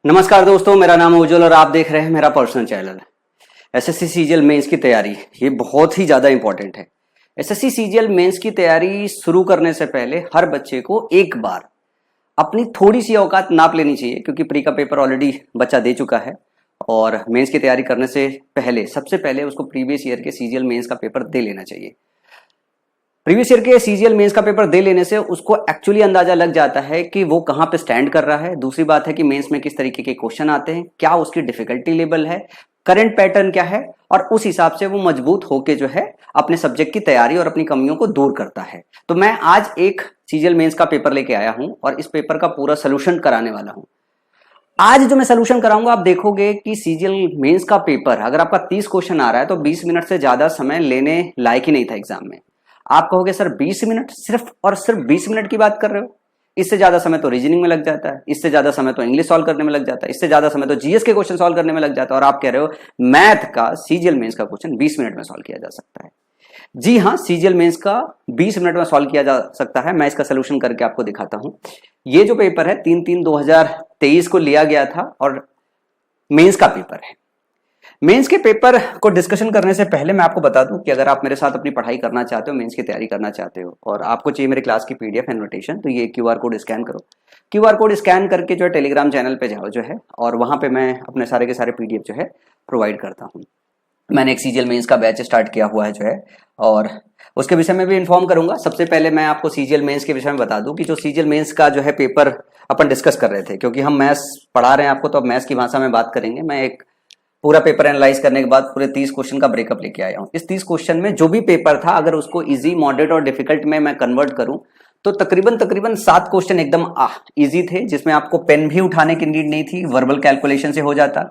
नमस्कार दोस्तों, मेरा नाम है उज्जवल और आप देख रहे हैं मेरा personal channel. SSC CGL mains की तैयारी ये बहुत ही ज़्यादा इंपॉर्टेंट है। एसएससी सीजीएल मेंस की तैयारी शुरू करने से पहले हर बच्चे को एक बार अपनी थोड़ी सी औकात नाप लेनी चाहिए, क्योंकि प्री का पेपर ऑलरेडी बच्चा दे चुका है और मेंस की तैयारी करने से पहले सबसे पहले उसको प्रीवियस ईयर के सीजीएल मेंस का पेपर दे लेना चाहिए। प्रीवियस ईयर के सीजीएल मेंस का पेपर दे लेने से उसको एक्चुअली अंदाजा लग जाता है कि वो कहां पे स्टैंड कर रहा है। दूसरी बात है कि मेंस में किस तरीके के क्वेश्चन आते हैं, क्या उसकी डिफिकल्टी लेवल है, करंट पैटर्न क्या है, और उस हिसाब से वो मजबूत होके जो है अपने सब्जेक्ट की तैयारी और अपनी कमियों को दूर करता है। तो मैं आज एक सीजीएल मेंस का पेपर लेके आया हूं और इस पेपर का पूरा सोल्यूशन कराने वाला हूं। आज जो मैं सोल्यूशन कराऊंगा, आप देखोगे कि सीजीएल मेंस का पेपर अगर आपका 30 क्वेश्चन आ रहा है तो 20 मिनट से ज्यादा समय लेने लायक ही नहीं था एग्जाम में। आप कहोगे सर 20 मिनट, सिर्फ और सिर्फ 20 मिनट की बात कर रहे हो? इससे ज्यादा समय तो रीजनिंग में लग जाता है, इससे ज्यादा समय तो इंग्लिश सॉल्व करने में लग जाता है, इससे ज्यादा समय तो जीएस के क्वेश्चन सॉल्व करने में लग जाता है, और आप कह रहे हो मैथ का सीजीएल मेंस का क्वेश्चन 20 मिनट में सॉल्व किया जा सकता है। जी हाँ, सीजीएल मेंस का 20 मिनट में सॉल्व किया जा सकता है। मैं इसका सोल्यूशन करके आपको दिखाता हूं। ये जो पेपर है 3/3/2023 को लिया गया था और मेंस का पेपर है। मेंस के पेपर को डिस्कशन करने से पहले मैं आपको बता दूं कि अगर आप मेरे साथ अपनी पढ़ाई करना चाहते हो, मेंस की तैयारी करना चाहते हो और आपको चाहिए मेरे क्लास की पीडीएफ इन्विटेशन, तो ये क्यूआर कोड स्कैन करो। क्यूआर कोड स्कैन करके जो है टेलीग्राम चैनल पे जाओ जो है, और वहां पे मैं अपने सारे के सारे पीडीएफ जो है प्रोवाइड करता हूँ। मैंने एक सीजीएल मेंस का बैच स्टार्ट किया हुआ है जो है, और उसके विषय में भी इन्फॉर्म करूंगा। सबसे पहले मैं आपको सीजीएल मेंस के विषय में बता दूं कि जो सीजीएल मेंस का जो है पेपर अपन डिस्कस कर रहे थे, क्योंकि हम मैथ्स पढ़ा रहे हैं आपको, तो अब मैथ्स की भाषा में बात करेंगे। मैं एक पूरा पेपर एनालाइज करने के बाद पूरे 30 क्वेश्चन का ब्रेकअप लेके आया हूं। इस 30 क्वेश्चन में जो भी पेपर था, अगर उसको इजी, मॉडरेट और डिफिकल्ट में मैं कन्वर्ट करूं तो तकरीबन 7 क्वेश्चन एकदम इजी थे, जिसमें आपको पेन भी उठाने की नीड नहीं थी, वर्बल कैलकुलेशन से हो जाता।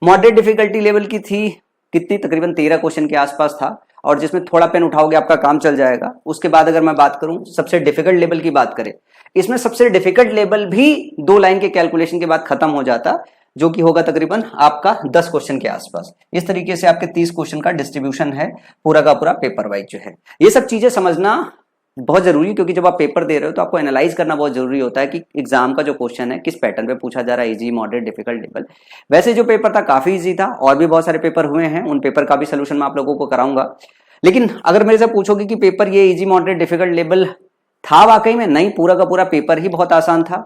मॉडरेट डिफिकल्टी लेवल की थी कितनी, तकरीबन 13 क्वेश्चन के आसपास था, और जिसमें थोड़ा पेन उठाओगे आपका काम चल जाएगा। उसके बाद अगर मैं बात करूं सबसे डिफिकल्ट लेवल की बात करें, इसमें सबसे डिफिकल्ट लेवल भी 2 लाइन के कैलकुलेशन के बाद खत्म हो जाता, जो कि होगा तकरीबन आपका 10 क्वेश्चन के आसपास। इस तरीके से आपके 30 क्वेश्चन का डिस्ट्रीब्यूशन है पूरा का पूरा पेपर वाइज जो है। ये सब चीजें समझना बहुत जरूरी है, क्योंकि जब आप पेपर दे रहे हो तो आपको एनालाइज करना बहुत जरूरी होता है कि एग्जाम का जो क्वेश्चन है किस पैटर्न पे पूछा जा रहा है, इजी, मॉडरेट, डिफिकल्ट लेवल। वैसे जो पेपर था काफी इजी था, और भी बहुत सारे पेपर हुए हैं, उन पेपर का भी सोल्यूशन मैं आप लोगों को कराऊंगा। लेकिन अगर मेरे से पूछोगे कि पेपर ये इजी, मॉडरेट, डिफिकल्ट लेवल था वाकई में, नहीं, पूरा का पूरा पेपर ही बहुत आसान था।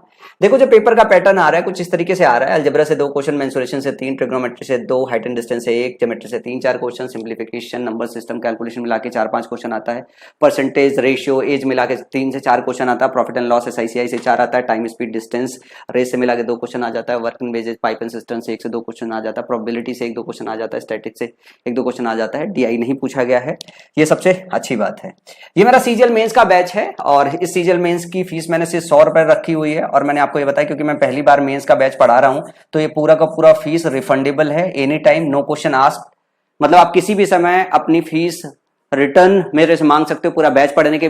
देखो जो पेपर का पैटर्न आ रहा है कुछ इस तरीके से आ रहा है। अलजेब्रा से 2 क्वेश्चन, मेंसुरेशन से 3, ट्रिग्नोमेट्री से 2, हाइट एंड डिस्टेंस से 1, ज्योमेट्री से 3-4 question, simplification, number system, calculation मिला के 4-5 क्वेश्चन आता है, परसेंटेज, रेशियो, एज मिला के 3 से 4 क्वेश्चन आता है, प्रॉफिट एंड लॉस SICI से 4 आता है, टाइम, स्पीड, डिस्टेंस, रेस से मिला के 2 क्वेश्चन आ जाता है, working wages, pipe and system से 1 से 2 क्वेश्चन आ जाता है, प्रोबेबिलिटी से 1-2 क्वेश्चन आ जाता है, स्टैटिक्स से 1-2 क्वेश्चन आ जाता है, DI नहीं पूछा गया है। ये सबसे अच्छी बात है। ये मेरा सीजीएल मेंस का बैच है, और इस सीजीएल मेंस की फीस मैंने सिर्फ 100 रुपए रखी हुई है, और मैंने आपको ये बताया क्योंकि मैं पहली बार मेंस का बैच पढ़ा रहा हूं, तो ये पूरा का पूरा फीस रिफंडेबल है, any time, no question asked. मतलब आप किसी भी समय अपनी फीस रिटर्न मेरे से मांग सकते हो, पूरा बैच पढ़ने के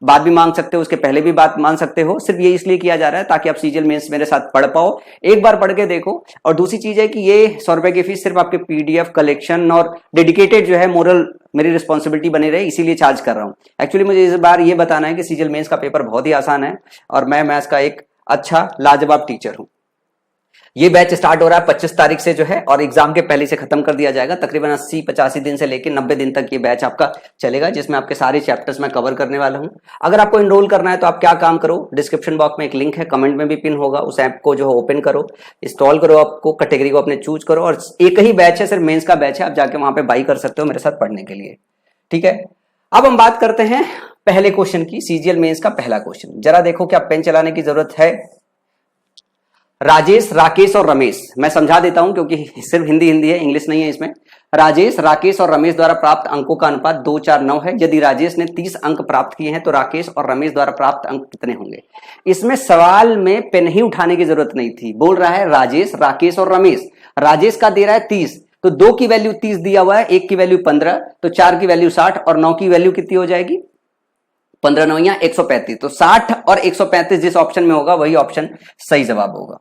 बाद भी मांग सकते हो, उसके पहले भी बात मांग सकते हो। सिर्फ ये इसलिए किया जा रहा है ताकि आप सीजीएल मेंस मेरे साथ पढ़ पाओ, एक बार पढ़ के देखो। और दूसरी चीज है कि ये 100 रुपए की फीस सिर्फ आपके पीडीएफ कलेक्शन और डेडिकेटेड जो है मोरल मेरी रिस्पॉन्सिबिलिटी बनी रहे, इसीलिए चार्ज कर रहा हूं। एक्चुअली मुझे इस बार ये बताना है कि सीजीएल मेंस का पेपर बहुत ही आसान है, और मैं मैथ्स का एक अच्छा लाजवाब टीचर हूं। ये बैच स्टार्ट हो रहा है 25 तारीख से जो है, और एग्जाम के पहले से खत्म कर दिया जाएगा। तकरीबन 80-85 दिन से लेकर 90 दिन तक ये बैच आपका चलेगा, जिसमें आपके सारे चैप्टर्स मैं कवर करने वाला हूं। अगर आपको इनरोल करना है तो आप क्या काम करो, डिस्क्रिप्शन बॉक्स में एक लिंक है, कमेंट में भी पिन होगा, उस ऐप को जो है ओपन करो, इंस्टॉल करो, आपको कैटेगरी को अपने चूज करो, और एक ही बैच है, सिर्फ मेंस का बैच है, आप जाके वहां पे बाई कर सकते हो मेरे साथ पढ़ने के लिए। ठीक है, अब हम बात करते हैं पहले क्वेश्चन की। सीजीएल मेंस का पहला क्वेश्चन, जरा देखो क्या पेन चलाने की जरूरत है। राजेश, राकेश और रमेश, मैं समझा देता हूं क्योंकि सिर्फ हिंदी है, इंग्लिश नहीं है इसमें। राजेश, राकेश और रमेश द्वारा प्राप्त अंकों का अनुपात 2, 4, 9 है। यदि राजेश ने 30 अंक प्राप्त किए हैं तो राकेश और रमेश द्वारा प्राप्त अंक कितने होंगे। इसमें सवाल में पेन ही उठाने की जरूरत नहीं थी, बोल रहा है राजेश, राकेश और रमेश। राजेश का दे रहा है 30, तो 2 की वैल्यू 30 दिया हुआ है, 1 की वैल्यू 15, तो 4 की वैल्यू 60 और 9 की वैल्यू कितनी हो जाएगी, 15 9 या 135। तो 60 और 135 जिस ऑप्शन में होगा वही ऑप्शन सही जवाब होगा।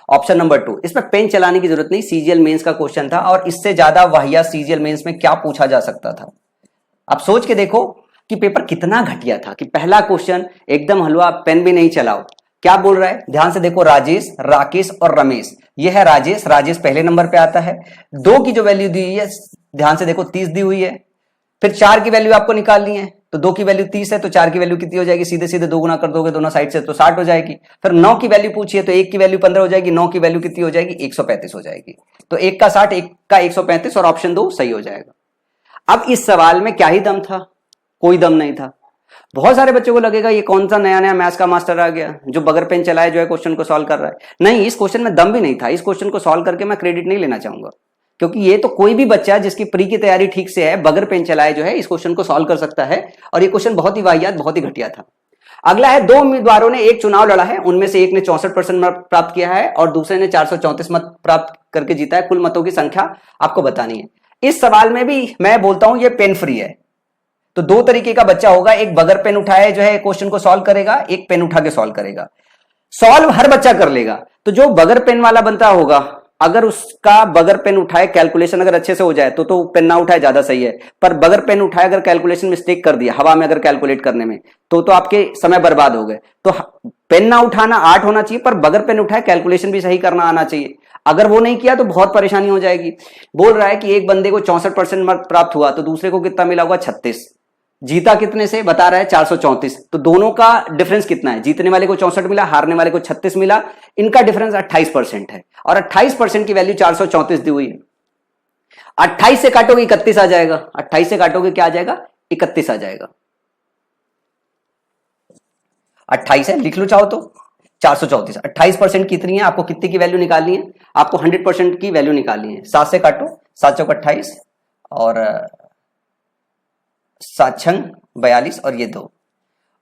ऑप्शन नंबर 2, इसमें पेन चलाने की जरूरत नहीं, सीजीएल मेंस का क्वेश्चन था, और इससे ज्यादा वाहियात सीजीएल मेंस में क्या पूछा जा सकता था। आप सोच के देखो कि पेपर कितना घटिया था, कि पहला क्वेश्चन एकदम हलवा, पेन भी नहीं चलाओ, क्या बोल रहा है, ध्यान से देखो, राजेश, राकेश और रमेश। ये है राजेश, राजेश पहले नंबर पे आता है। 2 की जो वैल्यू दी हुई है, ध्यान से देखो 30 दी हुई है। फिर 4 की वैल्यू आपको निकालनी है, तो 2 की वैल्यू 30 है, तो 4 की वैल्यू कितनी हो जाएगी, सीधे सीधे 2 गुना कर दोगे दोनों साइड से तो 60 हो जाएगी। फिर 9 की वैल्यू पूछिए तो 1 की वैल्यू 15 हो जाएगी, 9 की वैल्यू कितनी हो जाएगी, 135 हो जाएगी। तो 1 का 60, 1 का 135 और ऑप्शन 2 सही हो जाएगा। अब इस सवाल में क्या ही दम था, कोई दम नहीं था। बहुत सारे बच्चों को लगेगा ये कौन सा नया नया मैथ्स का मास्टर आ गया जो बगैर पेन चलाए जो है क्वेश्चन को सॉल्व कर रहा है। नहीं, इस क्वेश्चन में दम भी नहीं था। इस क्वेश्चन को सॉल्व करके मैं क्रेडिट नहीं लेना चाहूंगा, क्योंकि ये तो कोई भी बच्चा जिसकी प्री की तैयारी ठीक से है बगैर पेन चलाए जो है इस क्वेश्चन को सॉल्व कर सकता है। और ये क्वेश्चन बहुत ही वाहियात, बहुत ही घटिया था। अगला है, 2 उम्मीदवारों ने एक चुनाव लड़ा है, उनमें से एक ने 64% मत प्राप्त किया है और दूसरे ने 434 मत प्राप्त करके जीता है। कुल मतों की संख्या आपको बतानी है। इस सवाल में भी मैं बोलता हूं ये पेन फ्री है। तो 2 तरीके का बच्चा होगा, एक बगैर पेन उठाए जो है क्वेश्चन को सॉल्व करेगा, एक पेन उठा के सॉल्व करेगा। सॉल्व हर बच्चा कर लेगा। तो जो बगैर पेन वाला बनता होगा, अगर उसका बगैर पेन उठाए कैलकुलेशन अगर अच्छे से हो जाए तो पेन ना उठाए ज्यादा सही है। पर बगैर पेन उठाए अगर कैलकुलेशन मिस्टेक कर दिया हवा में अगर कैलकुलेट करने में तो आपके समय बर्बाद हो गए। तो पेन ना उठाना आर्ट होना चाहिए, पर बगैर पेन उठाए कैलकुलेशन भी सही करना आना चाहिए। अगर वो नहीं किया तो बहुत परेशानी हो जाएगी। बोल रहा है कि एक बंदे को 64% मार्क प्राप्त हुआ तो दूसरे को कितना मिला होगा, 36। जीता कितने से बता रहा है, 434। तो दोनों का डिफरेंस कितना है, जीतने वाले को 64 मिला, हारने वाले को 36 मिला। इनका डिफरेंस 28% है और 28% की वैल्यू 434 दी हुई है। 28 से काटोगे 31 आ जाएगा, 28 से काटोगे क्या आ जाएगा, 31 आ जाएगा। 28 है, लिख लो चाहो तो 434। 28% कितनी है, आपको कितनी की वैल्यू निकालनी है, आपको 100% की वैल्यू निकालनी है। 7 से काटो, 7 चौक 28 और 7 छंग 42 और ये 2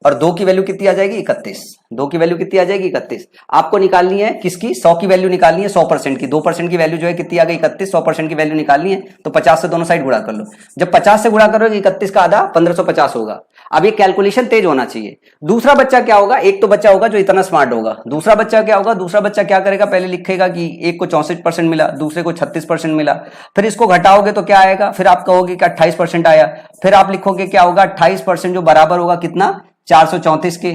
और 2 की वैल्यू कितनी आ जाएगी, 31। 2 की वैल्यू कितनी आ जाएगी, 31। आपको निकालनी है किसकी, 100 की वैल्यू निकालनी है, 100% की। 2% की वैल्यू जो है कितनी आ गई, 31। 100% की वैल्यू निकालनी है तो 50 से दोनों साइड गुणा कर लो। जब 50 से गुणा करोगे 31 का आधा 1550 होगा। अब ये कैलकुलेशन तेज होना चाहिए। दूसरा बच्चा क्या होगा, एक तो बच्चा होगा जो इतना स्मार्ट होगा। दूसरा बच्चा क्या होगा, दूसरा बच्चा क्या करेगा, पहले लिखेगा कि एक को 64% मिला, दूसरे को 36% मिला। फिर इसको घटाओगे तो क्या आएगा, फिर आप कहोगे कि 28% आया। फिर आप लिखोगे क्या होगा, 28% जो बराबर होगा कितना, 434 के।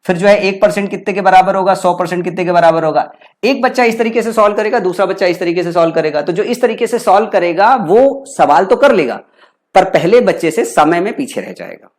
फिर जो है 1% कितने के बराबर होगा, 100% कितने के बराबर होगा। एक बच्चा इस तरीके से सॉल्व करेगा, दूसरा बच्चा इस तरीके से सॉल्व करेगा। तो जो इस तरीके से सॉल्व करेगा वो सवाल तो कर लेगा, पर पहले बच्चे से समय में पीछे रह जाएगा।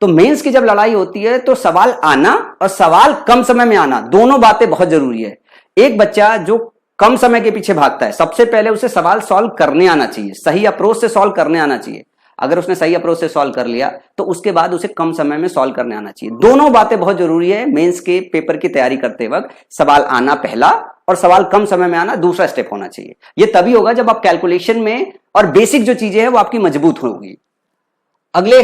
तो मेंस की जब लड़ाई होती है तो सवाल आना और सवाल कम समय में आना, दोनों बातें बहुत जरूरी है। एक बच्चा जो कम समय के पीछे भागता है, सबसे पहले उसे सवाल सॉल्व करने आना चाहिए, सही अप्रोच से सॉल्व करने आना चाहिए। अगर उसने सही अप्रोच से सॉल्व कर लिया तो उसके बाद उसे कम समय में सॉल्व करने आना चाहिए। दोनों बातें बहुत जरूरी है मेंस के पेपर की तैयारी करते वक्त। सवाल आना पहला और सवाल कम समय में आना दूसरा स्टेप होना चाहिए। ये तभी होगा जब आप कैलकुलेशन में और बेसिक जो चीजें हैं वो आपकी मजबूत होगी। अगले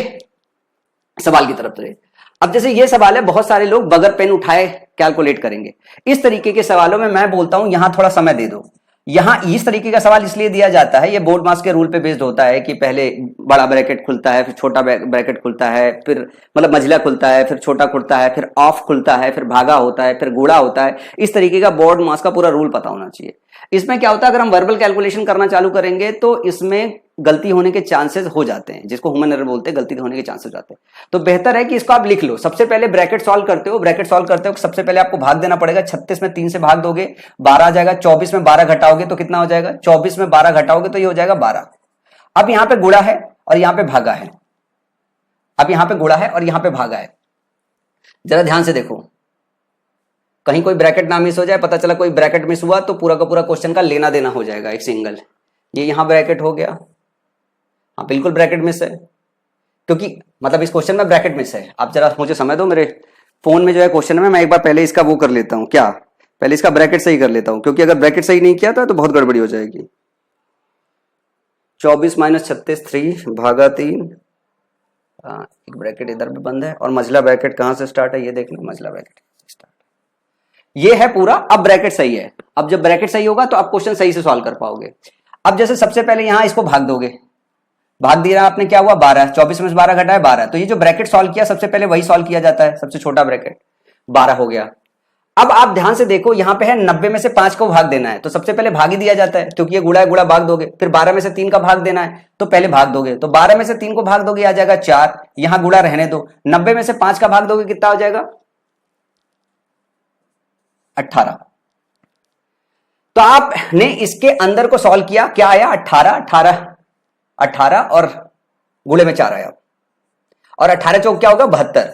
सवाल की तरफ चले। अब जैसे ये सवाल है, बहुत सारे लोग बगैर पेन उठाए कैलकुलेट करेंगे। इस तरीके के सवालों में मैं बोलता हूं यहां थोड़ा समय दे दो। यहां इस तरीके का सवाल इसलिए दिया जाता है, ये बोर्ड मार्क्स के रूल पे बेस्ड होता है कि पहले बड़ा ब्रैकेट खुलता है, फिर छोटा ब्रैकेट खुलता है, फिर मतलब मझला खुलता है, फिर छोटा खुलता है, फिर ऑफ खुलता है, फिर भागा होता है, फिर गुणा होता है। इस तरीके का बोर्ड मार्क्स का पूरा रूल पता होना चाहिए। इसमें क्या होता है, अगर हम वर्बल कैलकुलेशन करना चालू करेंगे तो इसमें गलती होने के चांसेस हो जाते हैं, जिसको ह्यूमन एरर बोलते हैं, गलती होने के चांसेस हो जाते हैं। तो बेहतर है कि इसको आप लिख लो। सबसे पहले ब्रैकेट सॉल्व करते हो, ब्रैकेट सॉल्व करते हो सबसे पहले आपको भाग देना पड़ेगा। 36 में 3 से भाग दोगे 12 आ जाएगा। 24 में 12 घटाओगे तो कितना हो जाएगा, 24 में 12 घटाओगे तो ये हो जाएगा 12। अब यहां पे गुणा है और यहां पे भागा है। अब यहां पे गुणा है और यहां पे भागा है। जरा ध्यान से देखो, कहीं कोई ब्रैकेट ना मिस हो जाए। पता चला कोई ब्रैकेट मिस हुआ तो पूरा का पूरा क्वेश्चन का लेना देना हो जाएगा एक सिंगल। ये यहां ब्रैकेट हो गया, हाँ बिल्कुल ब्रैकेट मिस है, क्योंकि मतलब इस क्वेश्चन में ब्रैकेट मिस है। आप जरा मुझे समय दो, मेरे फोन में जो है क्वेश्चन में मैं एक बार पहले इसका वो कर लेता हूं, क्या पहले इसका ब्रैकेट सही कर लेता हूं, क्योंकि अगर ब्रैकेट सही नहीं किया तो बहुत गड़बड़ी हो जाएगी। 24 - 36 3 भागा 3। एक ब्रैकेट इधर भी बंद है और मझला ब्रैकेट कहां से स्टार्ट है ये देख लो, मझला ब्रैकेट स्टार्ट, ये है पूरा। अब ब्रैकेट सही है। अब जब ब्रैकेट सही होगा तो आप क्वेश्चन सही से सॉल्व कर पाओगे। अब जैसे सबसे पहले यहां इसको भाग दोगे, भाग दिया आपने, क्या हुआ 12। 24 में 12 घटाया 12। तो ये जो ब्रैकेट सॉल्व किया सबसे पहले वही सॉल्व किया जाता है, सबसे छोटा ब्रैकेट 12 हो गया। अब आप ध्यान से देखो, यहां पे है 90 में से 5 को भाग देना है तो सबसे पहले भाग ही दिया जाता है, क्योंकि ये गुणा है, गुणा भाग दोगे। फिर 12 में से 3 का भाग देना है तो पहले भाग दोगे, तो 12 में से 3 को भाग दोगे आ जाएगा 4। यहां गुणा रहने दो। 90 में से 5 का भाग दोगे कितना हो जाएगा, 18। तो आपने इसके अंदर को सॉल्व किया, क्या आया 18 और गुणे में 4 आया, और 18 चौक क्या होगा 72,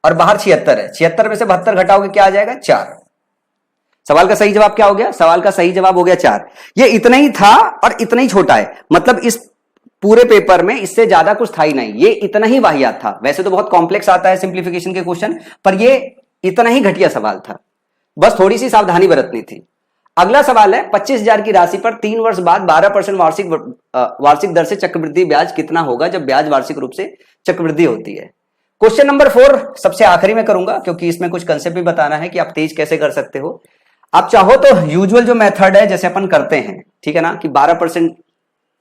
और बाहर 76 है, 76 में से 72 घटाओगे क्या आ जाएगा 4। सवाल का सही जवाब क्या हो गया? सवाल का सही जवाब हो गया 4। ये इतना ही था और इतना ही छोटा है, मतलब इस पूरे पेपर में इससे ज्यादा कुछ था ही नहीं, ये इतना ही वाहियात था। वैसे तो बहुत कॉम्प्लेक्स आता है सिंप्लीफिकेशन के क्वेश्चन, पर ये इतना ही घटिया सवाल था, बस थोड़ी सी सावधानी बरतनी थी। अगला सवाल है 25,000 की राशि पर 3 वर्ष बाद 12% वार्षिक दर से चक्रवृद्धि ब्याज कितना होगा जब ब्याज वार्षिक रूप से चक्रवृद्धि होती है। क्वेश्चन नंबर 4 सबसे आखिरी में करूंगा, क्योंकि इसमें कुछ कंसेप्ट भी बताना है कि आप तेज कैसे कर सकते हो। आप चाहो तो यूजुअल जो मेथड है जैसे अपन करते हैं, ठीक है ना, कि 12%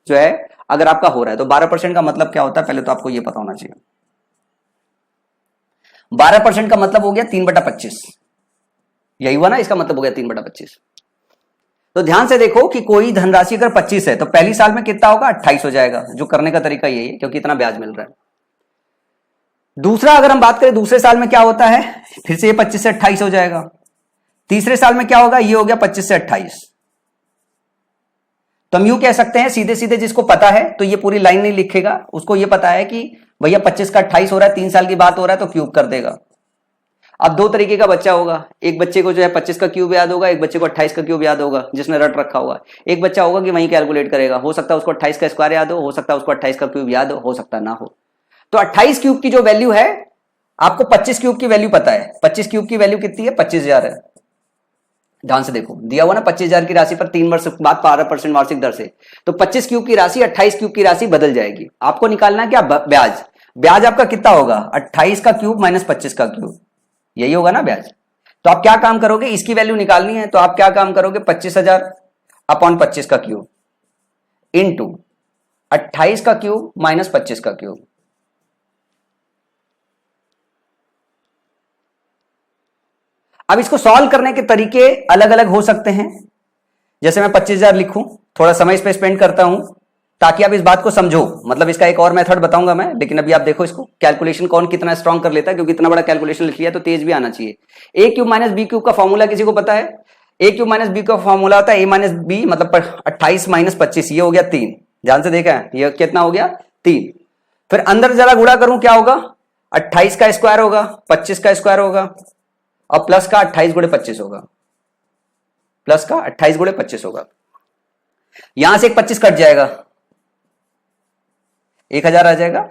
जो है अगर आपका हो रहा है तो 12% का मतलब क्या होता है पहले तो आपको यह पता होना चाहिए। 12% का मतलब हो गया 3/25, यही हुआ ना, इसका मतलब हो गया 3/25। तो ध्यान से देखो कि कोई धनराशि अगर 25 है तो पहली साल में कितना होगा 28 हो जाएगा, जो करने का तरीका यही है क्योंकि इतना ब्याज मिल रहा है। दूसरा अगर हम बात करें दूसरे साल में क्या होता है, फिर से ये 25 से 28 हो जाएगा। तीसरे साल में क्या होगा, ये हो गया 25 से 28। तो हम यूं कह सकते हैं सीधे सीधे, जिसको पता है तो ये पूरी लाइन नहीं लिखेगा, उसको ये पता है कि भैया 25 का 28 हो रहा है, 3 साल की बात हो रहा है तो क्यूब कर देगा। अब 2 तरीके का बच्चा होगा, एक बच्चे को जो है 25 का क्यूब याद होगा, एक बच्चे को 28 का क्यूब याद होगा जिसने रट रखा होगा। एक बच्चा होगा कि वहीं कैलकुलेट करेगा, हो सकता है उसको 28 का स्क्वायर याद हो सकता है उसको 28 का क्यूब याद हो सकता ना हो। तो 28 क्यूब की जो वैल्यू है, आपको 25 क्यूब की वैल्यू पता है, 25 क्यूब की वैल्यू कितनी है 25,000 है। ध्यान से देखो, दिया हुआ ना 25,000 की राशि पर 3 वर्ष बाद 12% वार्षिक दर से, तो 25 क्यूब की राशि 28 क्यूब की राशि बदल जाएगी। आपको निकालना है क्या ब्याज, ब्याज आपका कितना होगा 28 का क्यूब माइनस 25 का क्यूब, यही होगा ना ब्याज। तो आप क्या काम करोगे, इसकी वैल्यू निकालनी है तो आप क्या काम करोगे 25,000 अपॉन 25 का क्यूब इनटू 28 का क्यूब माइनस 25 का क्यूब। अब इसको सॉल्व करने के तरीके अलग अलग हो सकते हैं, जैसे मैं 25,000 लिखूं, थोड़ा समय इस पे स्पेंड करता हूं ताकि आप इस बात को समझो, मतलब इसका एक और मेथड बताऊंगा मैं, लेकिन अभी आप देखो इसको कैलकुलेशन कौन कितना स्ट्रांग कर लेता है, क्योंकि इतना बड़ा कैलकुलेशन लिख लिया तो तेज भी आना चाहिए। ए क्यूब माइनस बी क्यूब का फॉर्मूला किसी को पता है? ए क्यूब माइनस बी का फॉर्मूला होता है ए माइनस बी, मतलब 28 माइनस 25, ये हो गया 3। ध्यान से देखा है, ये कितना हो गया 3। फिर अंदर जरा गुणा करूं क्या होगा, 28 का स्क्वायर होगा, 25 का स्क्वायर होगा, और प्लस का 28 गुणे 25 होगा, प्लस का 28 गुणे 25 होगा। यहां से एक 25 कट जाएगा, 1000 आ जाएगा,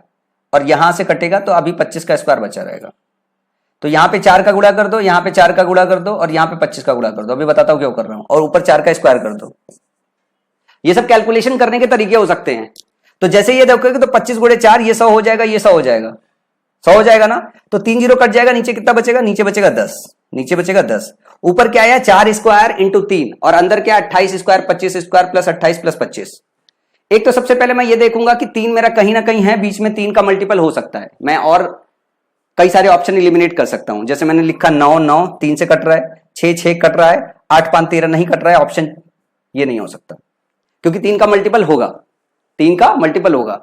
और यहां से कटेगा तो अभी 25 का स्क्वायर बचा रहेगा। तो यहां पे 4 का गुणा कर दो, यहां पे 4 का गुणा कर दो, और यहां पे 25 का गुणा कर दो, अभी बताता हूं क्यों कर रहा हूं, और ऊपर 4 का स्क्वायर कर दो। ये सब कैलकुलेशन करने के तरीके हो सकते हैं। तो जैसे ये देखोगे तो 25 गुणे 4 ये 100 हो जाएगा, ये 100 हो जाएगा, 100 हो जाएगा ना, तो 3 जीरो कट जाएगा, नीचे कितना बचेगा, नीचे बचेगा 10, नीचे बचेगा 10। ऊपर क्या आया 4 स्क्वायर इंटू 3, और अंदर क्या 28 स्क्वायर 25 स्क्वायर प्लस 28 प्लस 25। एक तो सबसे पहले मैं ये देखूंगा कि 3 मेरा कहीं ना कहीं है, बीच में 3 का मल्टीपल हो सकता है, मैं और कई सारे ऑप्शन एलिमिनेट कर सकता हूं। जैसे मैंने लिखा 9 9 3 से कट रहा है, 6 6 कट रहा है, 8 5 13 नहीं कट रहा है, ऑप्शन ये नहीं हो सकता क्योंकि 3 का मल्टीपल होगा, 3 का मल्टीपल होगा।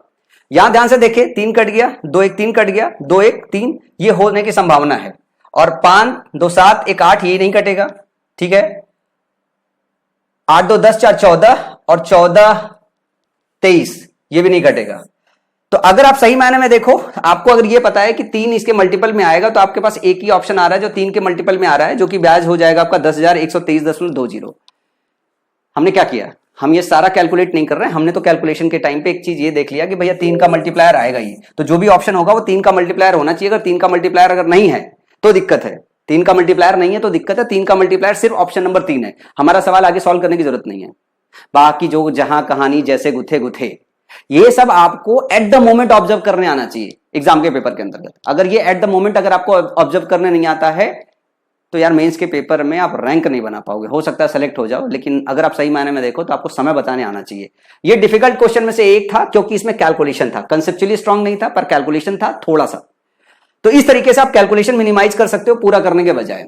यहां ध्यान से देखे 3 कट गया, 2 1 3 कट गया, 2 1 3, ये होने की संभावना है। और 5 2 7 1 8, ये नहीं कटेगा, ठीक है। 8 2 10 4 14, और 14 23, ये भी नहीं कटेगा। तो अगर आप सही मायने में देखो, आपको अगर ये पता है कि 3 इसके मल्टीपल में आएगा, तो आपके पास एक ही ऑप्शन आ रहा है जो 3 के मल्टीपल में आ रहा है, जो कि ब्याज हो जाएगा आपका 10,123.20। हमने क्या किया, हम ये सारा कैलकुलेट नहीं कर रहे हैं, हमने तो कैलकुलेशन के टाइम पे एक चीज ये देख लिया कि भैया 3 का मल्टीप्लायर आएगा ही, तो जो भी ऑप्शन होगा वो 3 का मल्टीप्लायर होना चाहिए। अगर 3 का मल्टीप्लायर अगर नहीं है तो दिक्कत है, 3 का मल्टीप्लायर नहीं है तो दिक्कत है। 3 का मल्टीप्लायर सिर्फ ऑप्शन नंबर 3 है, हमारा सवाल आगे सॉल्व करने की जरूरत नहीं है। बाकी जो जहां कहानी जैसे गुथे गुथे, ये सब आपको एट द मोमेंट ऑब्जर्व करने आना चाहिए एग्जाम के पेपर के अंतर्गत। अगर ये एट द मोमेंट अगर आपको ऑब्जर्व करने नहीं आता है तो यार मेंस के पेपर में आप रैंक नहीं बना पाओगे। हो सकता है सेलेक्ट हो जाओ, लेकिन अगर आप सही मायने में देखो तो आपको समय बताने आना चाहिए। ये डिफिकल्ट क्वेश्चन में से एक था क्योंकि इसमें कैलकुलेशन था, कंसेप्चुअली स्ट्रांग नहीं था पर कैलकुलेशन था थोड़ा सा। तो इस तरीके से आप कैलकुलेशन मिनिमाइज कर सकते हो पूरा करने के बजाय।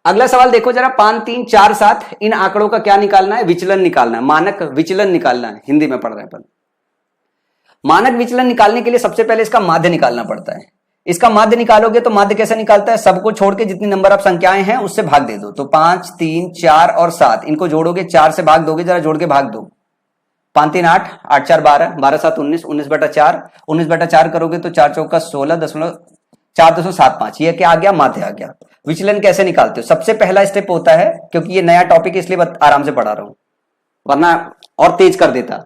अगला सवाल देखो जरा, 5 3 4 7, इन आंकड़ों का क्या निकालना है, विचलन निकालना है, मानक विचलन निकालना है। हिंदी में पढ़ रहे हैं अपन। मानक विचलन निकालने के लिए सबसे पहले इसका माध्य निकालना पड़ता है। इसका माध्य निकालोगे तो माध्य कैसे निकालता है, सबको छोड़ के जितनी नंबर ऑफ संख्याएं हैं उससे भाग दे दो। तो 5, 3, 4 और 7 इनको जोड़ोगे, 4 से भाग दोगे, जरा जोड़ के भाग दो। 5 3 8, 8 4 12, 12 7 19, 19/4, 19/4 करोगे तो 4 चौका 16.475। ये क्या आ गया, माध्य आ गया। विचलन कैसे निकालते हो, सबसे पहला स्टेप होता है, क्योंकि ये नया टॉपिक इसलिए आराम से पढ़ा रहा हूं, वरना और तेज कर देता।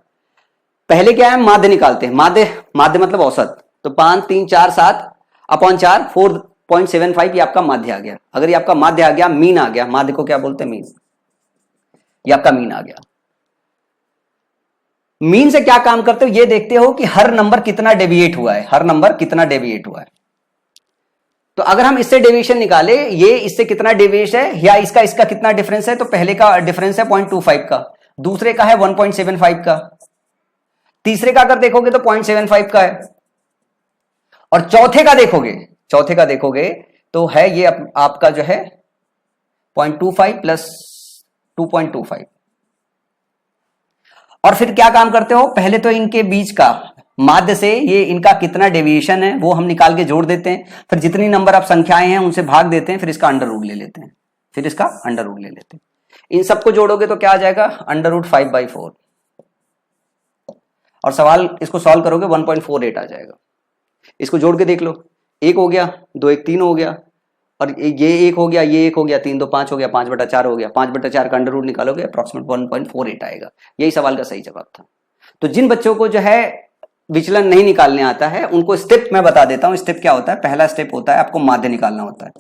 पहले क्या है, माध्य निकालते हैं। माध्य मतलब औसत। तो 5 3 4 7 अपॉन 4 4.75 ये आपका माध्य आ गया। अगर ये आपका माध्य आ गया, मीन आ गया, माध्य को क्या बोलते हैं, मीन। ये आपका मीन आ गया। मीन से क्या काम करते हो, ये देखते हो कि हर नंबर कितना डेविएट हुआ है, हर नंबर कितना डेविएट हुआ है। तो अगर हम इससे डेविएशन निकाले, ये इससे कितना डेविएशन है या इसका कितना डिफरेंस है, तो पहले का डिफरेंस है 0.25 का, दूसरे का है 1.75 का, तीसरे का अगर देखोगे तो 0.75 का है, और चौथे का देखोगे तो है ये आपका जो है 0.25 प्लस 2.25। और फिर क्या काम करते हो, पहले तो इनके बीच का माध्य से ये इनका कितना डेविएशन है वो हम निकाल के जोड़ देते हैं, फिर जितनी नंबर ऑफ संख्याएं हैं उनसे भाग देते हैं, फिर इसका अंडर रूट ले लेते हैं, इन सबको जोड़ोगे तो क्या आ जाएगा, √5/4। और सवाल इसको सॉल्व करोगे 1.48 आ जाएगा। इसको जोड़ के देख लो, 1 हो गया, 2 1 3 हो गया, और ये 1 हो गया, ये 1 हो गया, 3 2 5 हो गया, 5/4 हो गया, 5/4 का अंडर रूट निकालोगे अप्रॉक्सीमेट 1.48 आएगा। यही सवाल का सही जवाब था। तो जिन बच्चों को जो है विचलन नहीं निकालने आता है उनको स्टेप मैं बता देता हूं। स्टेप क्या होता है, पहला स्टेप होता है आपको माध्य निकालना होता है,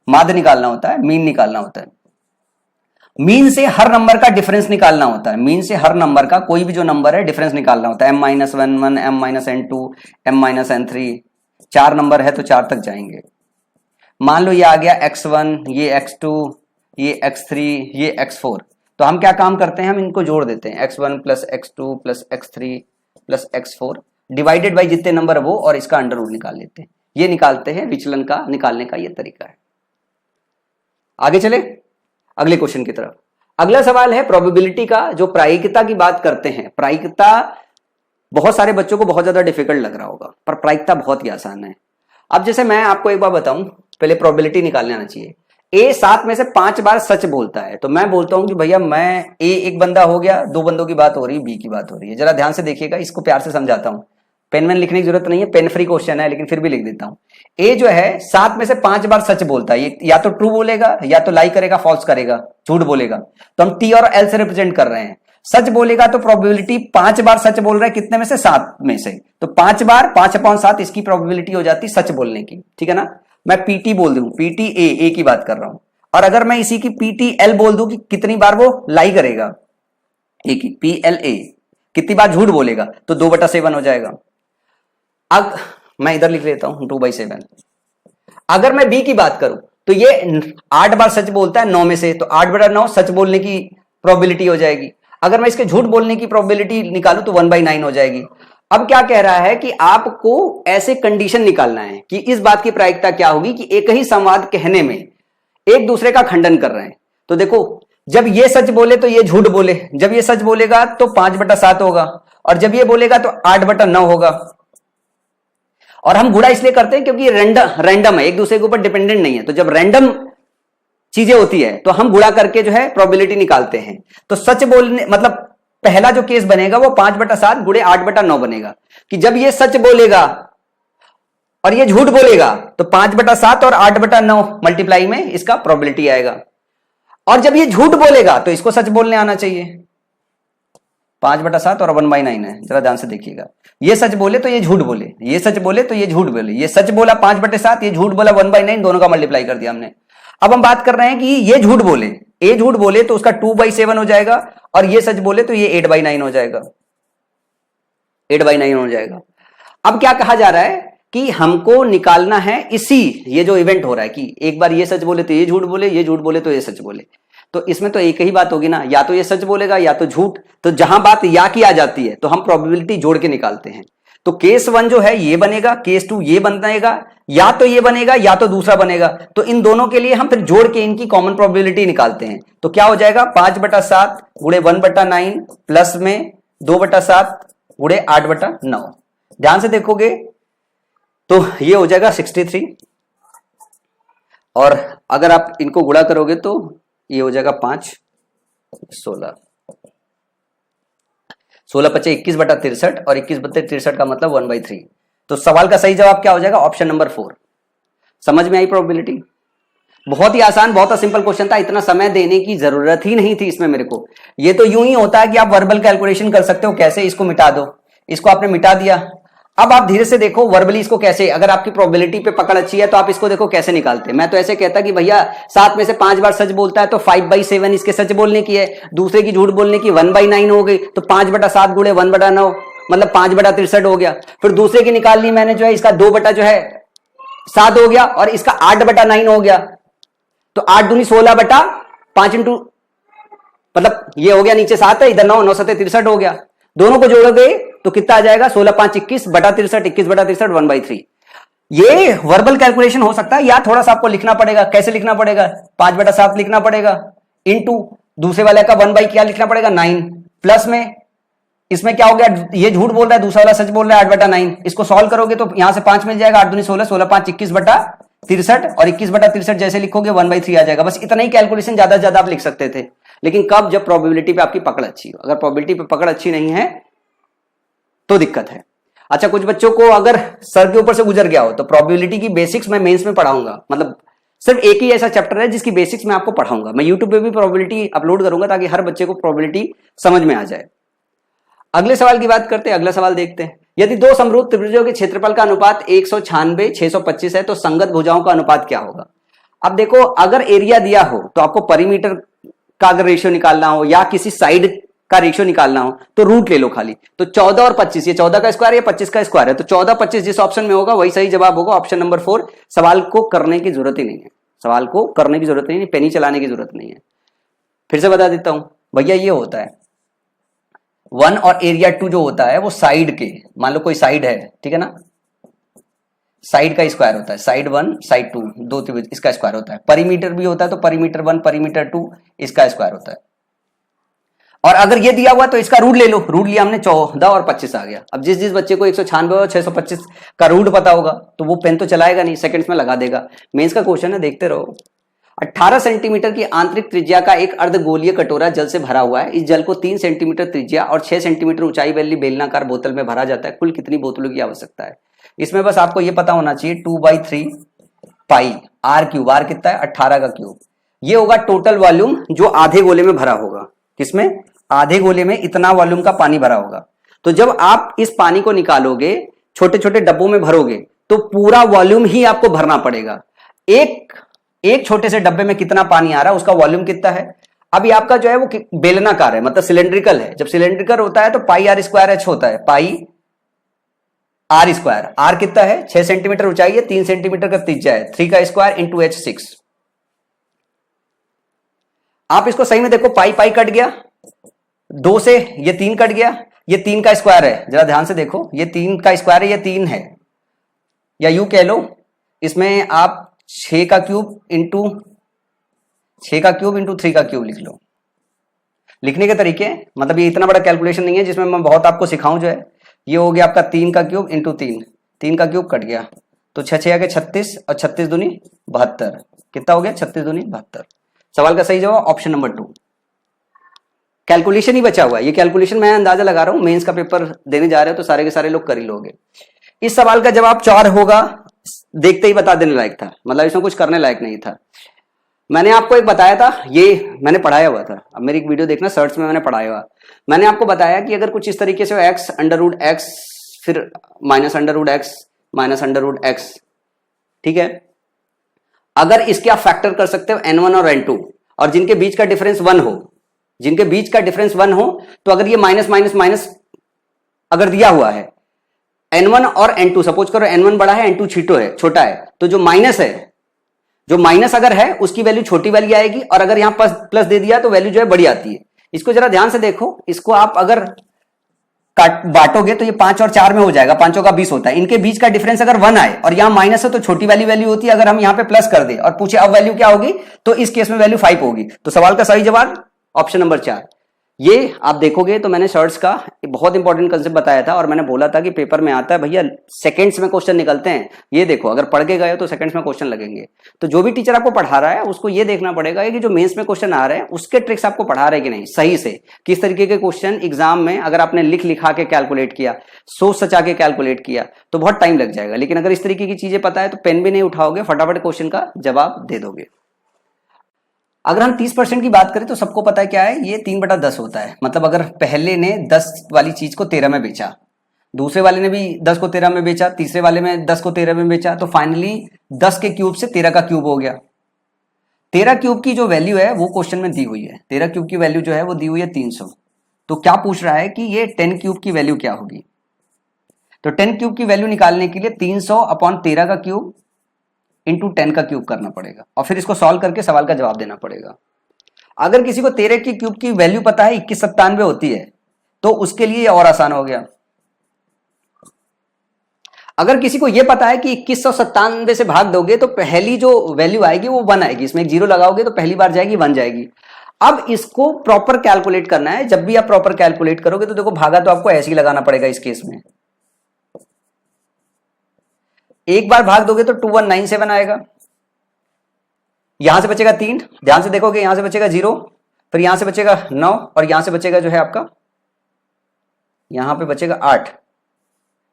मीन निकालना होता है। मीन से हर नंबर का डिफरेंस निकालना होता है, मीन से हर नंबर का कोई भी जो नंबर है डिफरेंस निकालना होता है। m-1 1, m-n2, m-n3, 4 नंबर है तो 4 तक जाएंगे। मान लो ये आ गया x1, ये x2, ये x3, ये x4, तो हम क्या काम करते हैं, हम इनको जोड़ देते हैं, x1 plus x2 plus x3 plus x4 divided by जितने नंबर वो, और इसका अंडर रूट निकाल लेते हैं। ये निकालते हैं विचलन का निकालने का ये तरीका है। आगे चले अगले क्वेश्चन की तरफ। अगला सवाल है प्रोबेबिलिटी का। जो प्रायिकता की बात करते हैं, प्रायिकता बहुत सारे बच्चों को बहुत ज्यादा डिफिकल्ट लग रहा होगा, पर प्रायिकता बहुत ही आसान है। अब जैसे मैं आपको एक बार बताऊं, पहले प्रोबेबिलिटी निकालने आना चाहिए। ए 7 में से 5 बार सच बोलता है, तो मैं बोलता हूं कि भैया मैं ए एक बंदा हो गया, 2 बंदों की बात हो रही है, बी की बात हो रही है। जरा ध्यान से देखिएगा, इसको प्यार से समझाता हूं। पेन में लिखने की जरूरत नहीं है, पेन फ्री क्वेश्चन है, लेकिन फिर भी लिख देता हूं। ए जो है 7 में से 5 बार सच बोलता है, ये या तो ट्रू बोलेगा, या तो लाई करेगा, फॉल्स करेगा, झूठ बोलेगा। तो हम टी और एल से रिप्रेजेंट कर रहे हैं। सच बोलेगा तो प्रोबेबिलिटी 5 बार सच बोल रहा है, कितने में से, 7 में से, तो 5 बार 5/7 इसकी प्रोबेबिलिटी हो जाती सच बोलने की, ठीक है ना। मैं पीटी बोल दूं, पीटी ए की बात कर रहा हूं, और अगर मैं इसी की पीटी एल बोल दूं कि कितनी बार वो लाई करेगा, ए की PLA कितनी बार झूठ बोलेगा, तो 2/7 हो जाएगा। अब मैं इधर लिख लेता हूं 2/7। अगर मैं बी की बात करूं तो ये 8 बार सच बोलता है 9 में से, तो 8/9 सच बोलने की प्रोबेबिलिटी हो जाएगी। अगर मैं इसके झूठ बोलने की प्रोबेबिलिटी निकालूं तो 1/9 हो जाएगी। अब क्या कह रहा है कि आपको ऐसे कंडीशन निकालना है कि इस बात की प्रायिकता क्या होगी कि एक ही संवाद कहने में एक दूसरे का खंडन कर रहे हैं। तो देखो, जब ये सच बोले तो ये झूठ बोले, जब ये सच बोलेगा तो 5/7 होगा, और जब ये बोलेगा तो 8/9 होगा। और हम गुणा इसलिए करते हैं क्योंकि रैंडम है, एक दूसरे के ऊपर डिपेंडेंट नहीं है। तो जब रैंडम चीजें होती है तो हम गुणा करके जो है प्रोबेबिलिटी निकालते हैं। तो सच बोलने मतलब पहला जो केस बनेगा वो 5/7 गुणे 8/9 बनेगा, कि जब ये सच बोलेगा और ये झूठ बोलेगा तो 5/7 और 8/9 मल्टीप्लाई में इसका प्रोबेबिलिटी आएगा। और जब ये झूठ बोलेगा तो इसको सच बोलने आना चाहिए। 5/7 और 1/9 है, जरा ध्यान से देखिएगा। ये सच बोले तो ये झूठ बोले, ये सच बोले तो ये झूठ बोले, ये सच बोला 5/7, ये झूठ बोला 1/9, दोनों का मल्टीप्लाई कर दिया हमने। अब हम बात कर रहे हैं कि ये झूठ बोले, ए झूठ बोले तो उसका 2/7 हो जाएगा, और ये सच बोले तो ये 8/9 हो जाएगा, 8/9 हो जाएगा। अब क्या कहा जा रहा है कि हमको निकालना है इसी, ये जो इवेंट हो रहा है कि एक बार ये सच बोले तो ये झूठ बोले, ये झूठ बोले तो ये सच बोले, तो इसमें तो एक ही बात होगी ना, या तो ये सच बोलेगा या तो झूठ। तो जहां बात या की आ जाती है तो हम प्रोबेबिलिटी जोड़ के निकालते हैं। तो केस 1 जो है ये बनेगा, केस 2 ये बनेगा, या तो ये बनेगा या तो दूसरा बनेगा। तो इन दोनों के लिए हम फिर जोड़ के इनकी कॉमन प्रोबेबिलिटी निकालते हैं। तो क्या हो जाएगा, 5/7 गुणे 1/9 प्लस में 2/7 गुणे 8/9। ध्यान से देखोगे तो ये हो जाएगा 63, और अगर आप इनको गुणा करोगे तो ये हो जाएगा 5, 16, 16 × 25 21/63, और 21/63 का मतलब 1/3। तो सवाल का सही जवाब क्या हो जाएगा? Option number 4। समझ में आई प्रोबेबिलिटी? बहुत ही आसान, बहुत सिंपल क्वेश्चन था, इतना समय देने की जरूरत ही नहीं थी इसमें मेरे को। ये तो यूं ही होता है कि आप वर्बल कैलकुलेशन कर सकते हो, कैसे इसको मिटा दो, इसको आपने मिटा दिया। अब आप धीरे से देखो वर्बली इसको कैसे, अगर आपकी प्रोबेबिलिटी पे पकड़ अच्छी है तो आप इसको देखो कैसे निकालते हैं। मैं तो ऐसे कहता कि भैया 7 में से 5 बार सच बोलता है तो 5/7 इसके सच बोलने की है, दूसरे की झूठ बोलने की 1/9 हो गई, तो 5/7 गुणे 1/9 मतलब 5/63 हो गया। फिर दूसरे की निकाल ली मैंने, जो है इसका 2/7 हो गया, और इसका 8/9 हो गया। तो 8 दूनी 16/5 इंटू, मतलब ये हो गया, नीचे 7 है, इधर 9, 9 7 63 हो गया। दोनों को जोड़ोगे तो कितना आ जाएगा? 16 5 21/63, 21/63 1/3। ये वर्बल कैलकुलेशन हो सकता है, या थोड़ा सा आपको लिखना पड़ेगा। कैसे लिखना पड़ेगा? 5/7 लिखना पड़ेगा, इंटू दूसरे वाले का 1 क्या लिखना पड़ेगा? 9, प्लस में इसमें क्या हो गया, ये झूठ बोल रहा है, दूसरा वाला सच बोल रहा है, 8/9। इसको सॉल्व करोगे तो यहां से 5 मिल जाएगा, 8 दूनी 16, 16 5 21/63, और 21/63 जैसे लिखोगे 1/3 आ जाएगा। बस इतना ही कैलकुलेशन ज्यादा से ज्यादा आप लिख सकते थे। लेकिन कब? जब प्रोबेबिलिटी पे आपकी पकड़ अच्छी हो। अगर प्रोबेबिलिटी पे पकड़ अच्छी नहीं है तो दिक्कत है। अच्छा, कुछ बच्चों को अगर सर के ऊपर से गुजर गया हो तो प्रोबेबिलिटी की बेसिक्स मैं मेंस में पढ़ाऊंगा। मतलब सिर्फ एक ही ऐसा चैप्टर है जिसकी बेसिक्स मैं आपको पढ़ाऊंगा। मैं यूट्यूब पे भी प्रोबेबिलिटी अपलोड करूंगा ताकि हर बच्चे को प्रोबेबिलिटी समझ में आ जाए। अगले सवाल की बात करते हैं। अगला सवाल देखते हैं। यदि दो समरूप त्रिभुजों के क्षेत्रफल का अनुपात 196 625 है तो संगत भुजाओं का अनुपात क्या होगा? अब देखो, अगर एरिया दिया हो तो आपको परिमीटर का अगर रेशियो निकालना हो या किसी साइड का रेशियो निकालना हो तो रूट ले लो खाली। तो 14 और 25, ये 14 का स्क्वायर, ये 25 का स्क्वायर है, तो 14 25 जिस ऑप्शन में होगा वही सही जवाब होगा, ऑप्शन नंबर 4। सवाल को करने की जरूरत ही नहीं है, सवाल को करने की जरूरत नहीं है, पेनी चलाने की जरूरत नहीं है। फिर से बता देता हूं भैया, ये होता है 1 और एरिया 2 जो होता है वो साइड के, मान लो कोई साइड है, ठीक है ना, साइड का स्क्वायर होता है, साइड 1 साइड 2 दो त्रिभुज, इसका स्क्वायर होता है। परिमीटर भी होता है तो परिमीटर 1 परिमीटर 2 इसका स्क्वायर होता है। और अगर ये दिया हुआ तो इसका रूट ले लो, रूट लिया हमने 14 और 25 आ गया। अब जिस जिस बच्चे को 196 और 625 का रूट पता होगा तो वो पेन तो चलाएगा नहीं, सेकंड्स में लगा देगा। मेंस का क्वेश्चन है, देखते रहो। 18 सेंटीमीटर की आंतरिक त्रिज्या का एक अर्धगोलीय कटोरा जल से भरा हुआ है। इस जल को 3 सेंटीमीटर त्रिज्या और 6 सेंटीमीटर ऊंचाई वाली बेलनाकार बोतल में भरा जाता है। कुल कितनी बोतलों की आवश्यकता है? इसमें बस आपको यह पता होना चाहिए 2/3 पाई आर क्यूब। आर कितना है? 18 का क्यूब। ये होगा टोटल वॉल्यूम जो आधे गोले में भरा होगा। किसमें? आधे गोले में इतना वॉल्यूम का पानी भरा होगा। तो जब आप इस पानी को निकालोगे, छोटे छोटे डब्बों में भरोगे, तो पूरा वॉल्यूम ही आपको भरना पड़ेगा। एक छोटे से डब्बे में कितना पानी आ रहा है, उसका वॉल्यूम कितना है। अभी आपका जो है वो बेलनाकार है, मतलब सिलेंड्रिकल है। जब सिलेंड्रिकल होता है तो पाई आर स्क्वायर एच होता है, पाई आर स्क्वायर। आर कितना है? 6 सेंटीमीटर ऊंचाई है, 3 सेंटीमीटर का त्रिज्या है, 3 का स्क्वायर इंटू एच 6। आप इसको सही में देखो, पाई पाई कट गया, 2 से ये 3 कट गया, ये 3 का स्क्वायर है। जरा ध्यान से देखो, ये 3 का स्क्वायर है, ये 3 है, या यूं कह लो इसमें आप 6 का क्यूब इंटू 3 का क्यूब लिख लो। लिखने के तरीके, मतलब ये इतना बड़ा कैलकुलेशन नहीं है जिसमें मैं बहुत आपको सिखाऊं। जो है ये हो गया आपका 3 का क्यूब इंटू 3 का क्यूब कट गया, तो 6 6 के 36 और 36 दूनी 72। कितना हो गया? 36 दूनी 72। सवाल का सही जवाब ऑप्शन नंबर 2। कैलकुलेशन ही बचा हुआ है। ये कैलकुलेशन मैं अंदाजा लगा रहा हूं, मेंस का पेपर देने जा रहे हो तो सारे के सारे लोग कर ही लोगे। इस सवाल का जवाब 4 होगा, देखते ही बता देने लायक था, मतलब इसमें कुछ करने लायक नहीं था। मैंने आपको एक बताया था, ये मैंने पढ़ाया हुआ था, अब मेरी एक वीडियो देखना, सर्च में मैंने पढ़ाया हुआ। मैंने आपको बताया कि अगर कुछ इस तरीके से एक्स अंडर एक्स फिर minus under x minus under x, ठीक है, अगर इसके आप फैक्टर कर सकते हो n1 और n2, और जिनके बीच का डिफरेंस 1 हो, जिनके बीच का डिफरेंस 1 हो, तो अगर ये माइनस माइनस माइनस अगर दिया हुआ है n1 और n2, सपोज करो n1 बड़ा है n2 छोटा है, तो जो माइनस है, जो माइनस अगर है उसकी वैल्यू छोटी वाली आएगी, और अगर यहां प्लस दे दिया तो वैल्यू जो है बड़ी आती है। इसको जरा ध्यान से देखो, इसको आप अगर बांटोगे तो ये 5 और 4 में हो जाएगा, 5 का 20 होता है। इनके बीच का डिफरेंस अगर 1 आए और यहां माइनस है तो छोटी वाली वैल्यू होती है। अगर हम यहां पे प्लस कर दे और पूछे अब वैल्यू क्या होगी, तो इस केस में वैल्यू 5 होगी। तो सवाल का सही जवाब ऑप्शन नंबर 4। ये आप देखोगे तो मैंने शॉर्ट्स का बहुत इंपॉर्टेंट कंसेप्ट बताया था और मैंने बोला था कि पेपर में आता है भैया सेकंड्स में क्वेश्चन निकलते हैं। ये देखो अगर पढ़ के गए हो तो सेकंड्स में क्वेश्चन लगेंगे। तो जो भी टीचर आपको पढ़ा रहा है उसको ये देखना पड़ेगा कि जो मेंस में क्वेश्चन आ रहे हैं उसके ट्रिक्स आपको पढ़ा रहे कि नहीं सही से, किस तरीके के क्वेश्चन एग्जाम में अगर आपने लिखा के कैलकुलेट किया, सोच सचा के कैलकुलेट किया तो बहुत टाइम लग जाएगा। लेकिन अगर इस तरीके की चीजें पता है तो पेन भी नहीं उठाओगे, फटाफट क्वेश्चन का जवाब दे दोगे। अगर हम 30% की बात करें तो सबको पता है क्या है, ये 3/10 होता है। मतलब अगर पहले ने 10 वाली चीज को 13 में बेचा, दूसरे वाले ने भी 10 को 13 में बेचा, तीसरे वाले में 10 को 13 में बेचा, तो फाइनली 10 के क्यूब से 13 का क्यूब हो गया। 13 क्यूब की जो वैल्यू है वो क्वेश्चन में दी हुई है। 13 क्यूब की वैल्यू जो है वो दी हुई है 300। तो क्या पूछ रहा है कि ये 10 क्यूब की वैल्यू क्या होगी। तो 10 क्यूब की वैल्यू निकालने के लिए 300/13 का क्यूब इंटू 10 का क्यूब करना पड़ेगा और फिर इसको सॉल्व करके सवाल का जवाब देना पड़ेगा। अगर किसी को 13 की क्यूब की वैल्यू पता है 2197 होती है तो उसके लिए और आसान हो गया। अगर किसी को यह पता है कि 2197 से भाग दोगे तो पहली जो वैल्यू आएगी वो 1 आएगी, इसमें एक जीरो लगाओगे तो पहली बार जाएगी 1 जाएगी। अब इसको प्रॉपर कैलकुलेट करना है। जब भी आप प्रॉपर कैलकुलेट करोगे तो देखो भागा तो आपको ऐसे ही लगाना पड़ेगा। इस केस में एक बार भाग दोगे तो 2197 आएगा, यहां से बचेगा 3, ध्यान से देखोगे यहां से बचेगा 0, फिर यहां से बचेगा 9 और यहां से बचेगा जो है आपका, यहां पे बचेगा 8,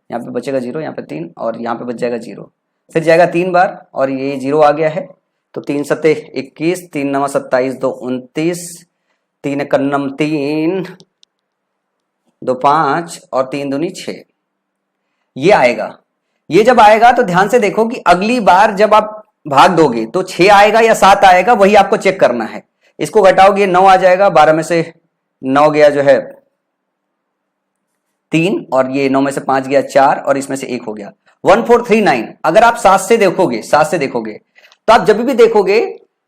यहां पे बचेगा 0, यहां पे 3 और यहां पे बच जाएगा 0, फिर जाएगा 3 बार और ये 0 आ गया है। तो 3 सत्ते 21, 3 नवा 27, 2 29, 3 कन्नम 3, 2 5 और 3 दूनी 6, ये आएगा। ये जब आएगा तो ध्यान से देखो कि अगली बार जब आप भाग दोगे तो 6 आएगा या 7 आएगा, वही आपको चेक करना है। इसको घटाओगे 9 आ जाएगा, 12 में से 9 गया जो है 3 और ये 9 में से 5 गया 4 और इसमें से 1 हो गया 1439। अगर आप 7 से देखोगे तो आप जब भी देखोगे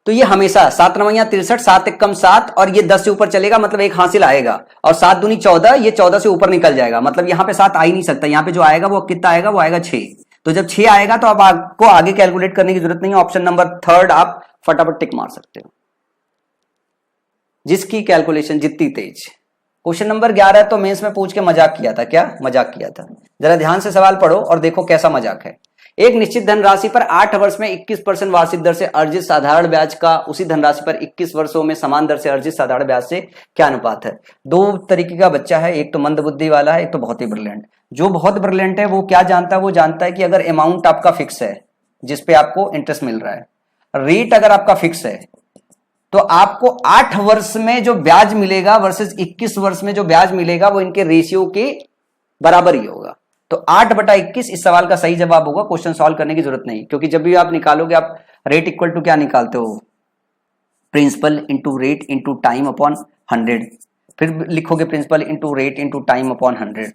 तो ये हमेशा 7 9 63, 7 1 7 और ये 10 से ऊपर चलेगा, मतलब 1 हासिल आएगा और 7 दूनी 14, ये 14 से ऊपर निकल जाएगा, मतलब यहां पे 7 आ ही नहीं सकता। यहां पे जो आएगा वो कितना आएगा, वो आएगा 6। तो जब 6 आएगा तो अब आपको आगे कैलकुलेट करने की जरूरत नहीं है। ऑप्शन नंबर 3 आप फटाफट टिक मार सकते हो, जिसकी कैलकुलेशन जितनी तेज। क्वेश्चन नंबर 11 तो मेंस में पूछ के मजाक किया था। क्या मजाक किया था? जरा ध्यान से सवाल पढ़ो और देखो कैसा मजाक है। एक निश्चित धनराशि पर 8 वर्ष में 21% वार्षिक दर से अर्जित साधारण ब्याज का उसी धनराशि पर 21 वर्षों में समान दर से अर्जित साधारण ब्याज से क्या अनुपात है। दो तरीके का बच्चा है, एक तो मंद बुद्धि वाला है, एक तो बहुत ही ब्रिलियंट। जो बहुत ब्रिलियंट है वो क्या जानता है, वो जानता है कि अगर अमाउंट आपका फिक्स है जिसपे आपको इंटरेस्ट मिल रहा है, रेट अगर आपका फिक्स है, तो आपको 8 वर्ष में जो ब्याज मिलेगा वर्सेस 21 वर्ष में जो ब्याज मिलेगा वो इनके रेशियो के बराबर ही होगा। तो 8/21 इस सवाल का सही जवाब होगा। क्वेश्चन सॉल्व करने की जरूरत नहीं, क्योंकि जब भी आप निकालोगे आप रेट इक्वल टू क्या निकालते हो, principal into rate into time upon 100, फिर लिखोगे principal into rate into time upon 100।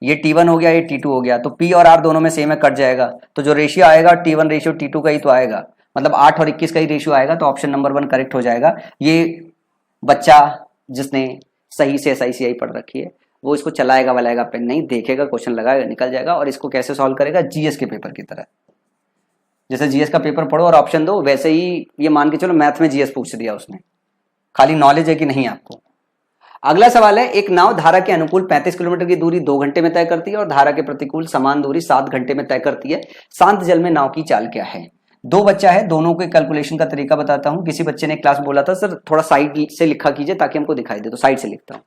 ये T1 हो गया, ये T2 हो गया, तो P और R दोनों में सेम है, कट जाएगा। तो जो रेशियो आएगा T1 रेशियो T2 का ही तो आएगा, मतलब 8 और 21 का ही रेशियो आएगा। तो ऑप्शन नंबर 1 करेक्ट हो जाएगा। ये बच्चा जिसने सही से SICI पढ़ रखी है वो इसको चलाएगा वलाएगा, पेन नहीं देखेगा, क्वेश्चन लगाएगा, निकल जाएगा। और इसको कैसे सॉल्व करेगा, जीएस के पेपर की तरह। जैसे जीएस का पेपर पढ़ो और ऑप्शन दो, वैसे ही ये मान के चलो मैथ में जीएस पूछ दिया उसने, खाली नॉलेज है कि नहीं आपको। अगला सवाल है, एक नाव धारा के अनुकूल 35 किलोमीटर की दूरी 2 घंटे में तय करती है और धारा के प्रतिकूल समान दूरी 7 घंटे में तय करती है। शांत जल में नाव की चाल क्या है। दो बच्चा है, दोनों के कैलकुलेशन का तरीका बताता हूं। किसी बच्चे ने क्लास बोला था सर थोड़ा साइड से लिखा कीजिए ताकि हमको दिखाई दे, तो साइड से लिखता हूं।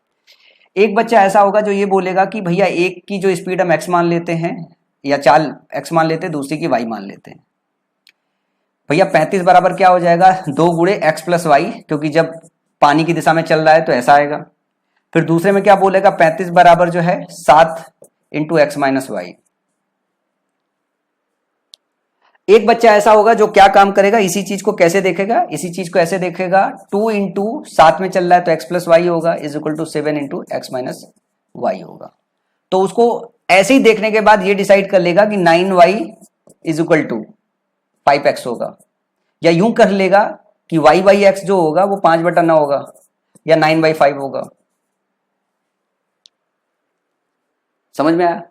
एक बच्चा ऐसा होगा जो ये बोलेगा कि भैया एक की जो स्पीड हम x मान लेते हैं या चाल x मान लेते हैं, दूसरी की y मान लेते हैं। भैया 35 बराबर क्या हो जाएगा, 2 गुणे x प्लस वाई, क्योंकि जब पानी की दिशा में चल रहा है तो ऐसा आएगा। फिर दूसरे में क्या बोलेगा, 35 बराबर जो है 7 इंटू एक्स माइनस वाई। एक बच्चा ऐसा होगा जो क्या काम करेगा, इसी चीज को कैसे देखेगा, इसी चीज को ऐसे देखेगा, 2 इंटू 7 में चल रहा है तो x प्लस वाई होगा is equal to 7 into x minus y होगा। तो उसको ऐसे ही देखने के बाद ये डिसाइड कर लेगा कि 9y is equal to 5x होगा, या यूं कर लेगा कि y/x जो होगा वो 5/9 होगा या 9/5 होगा। समझ में आया?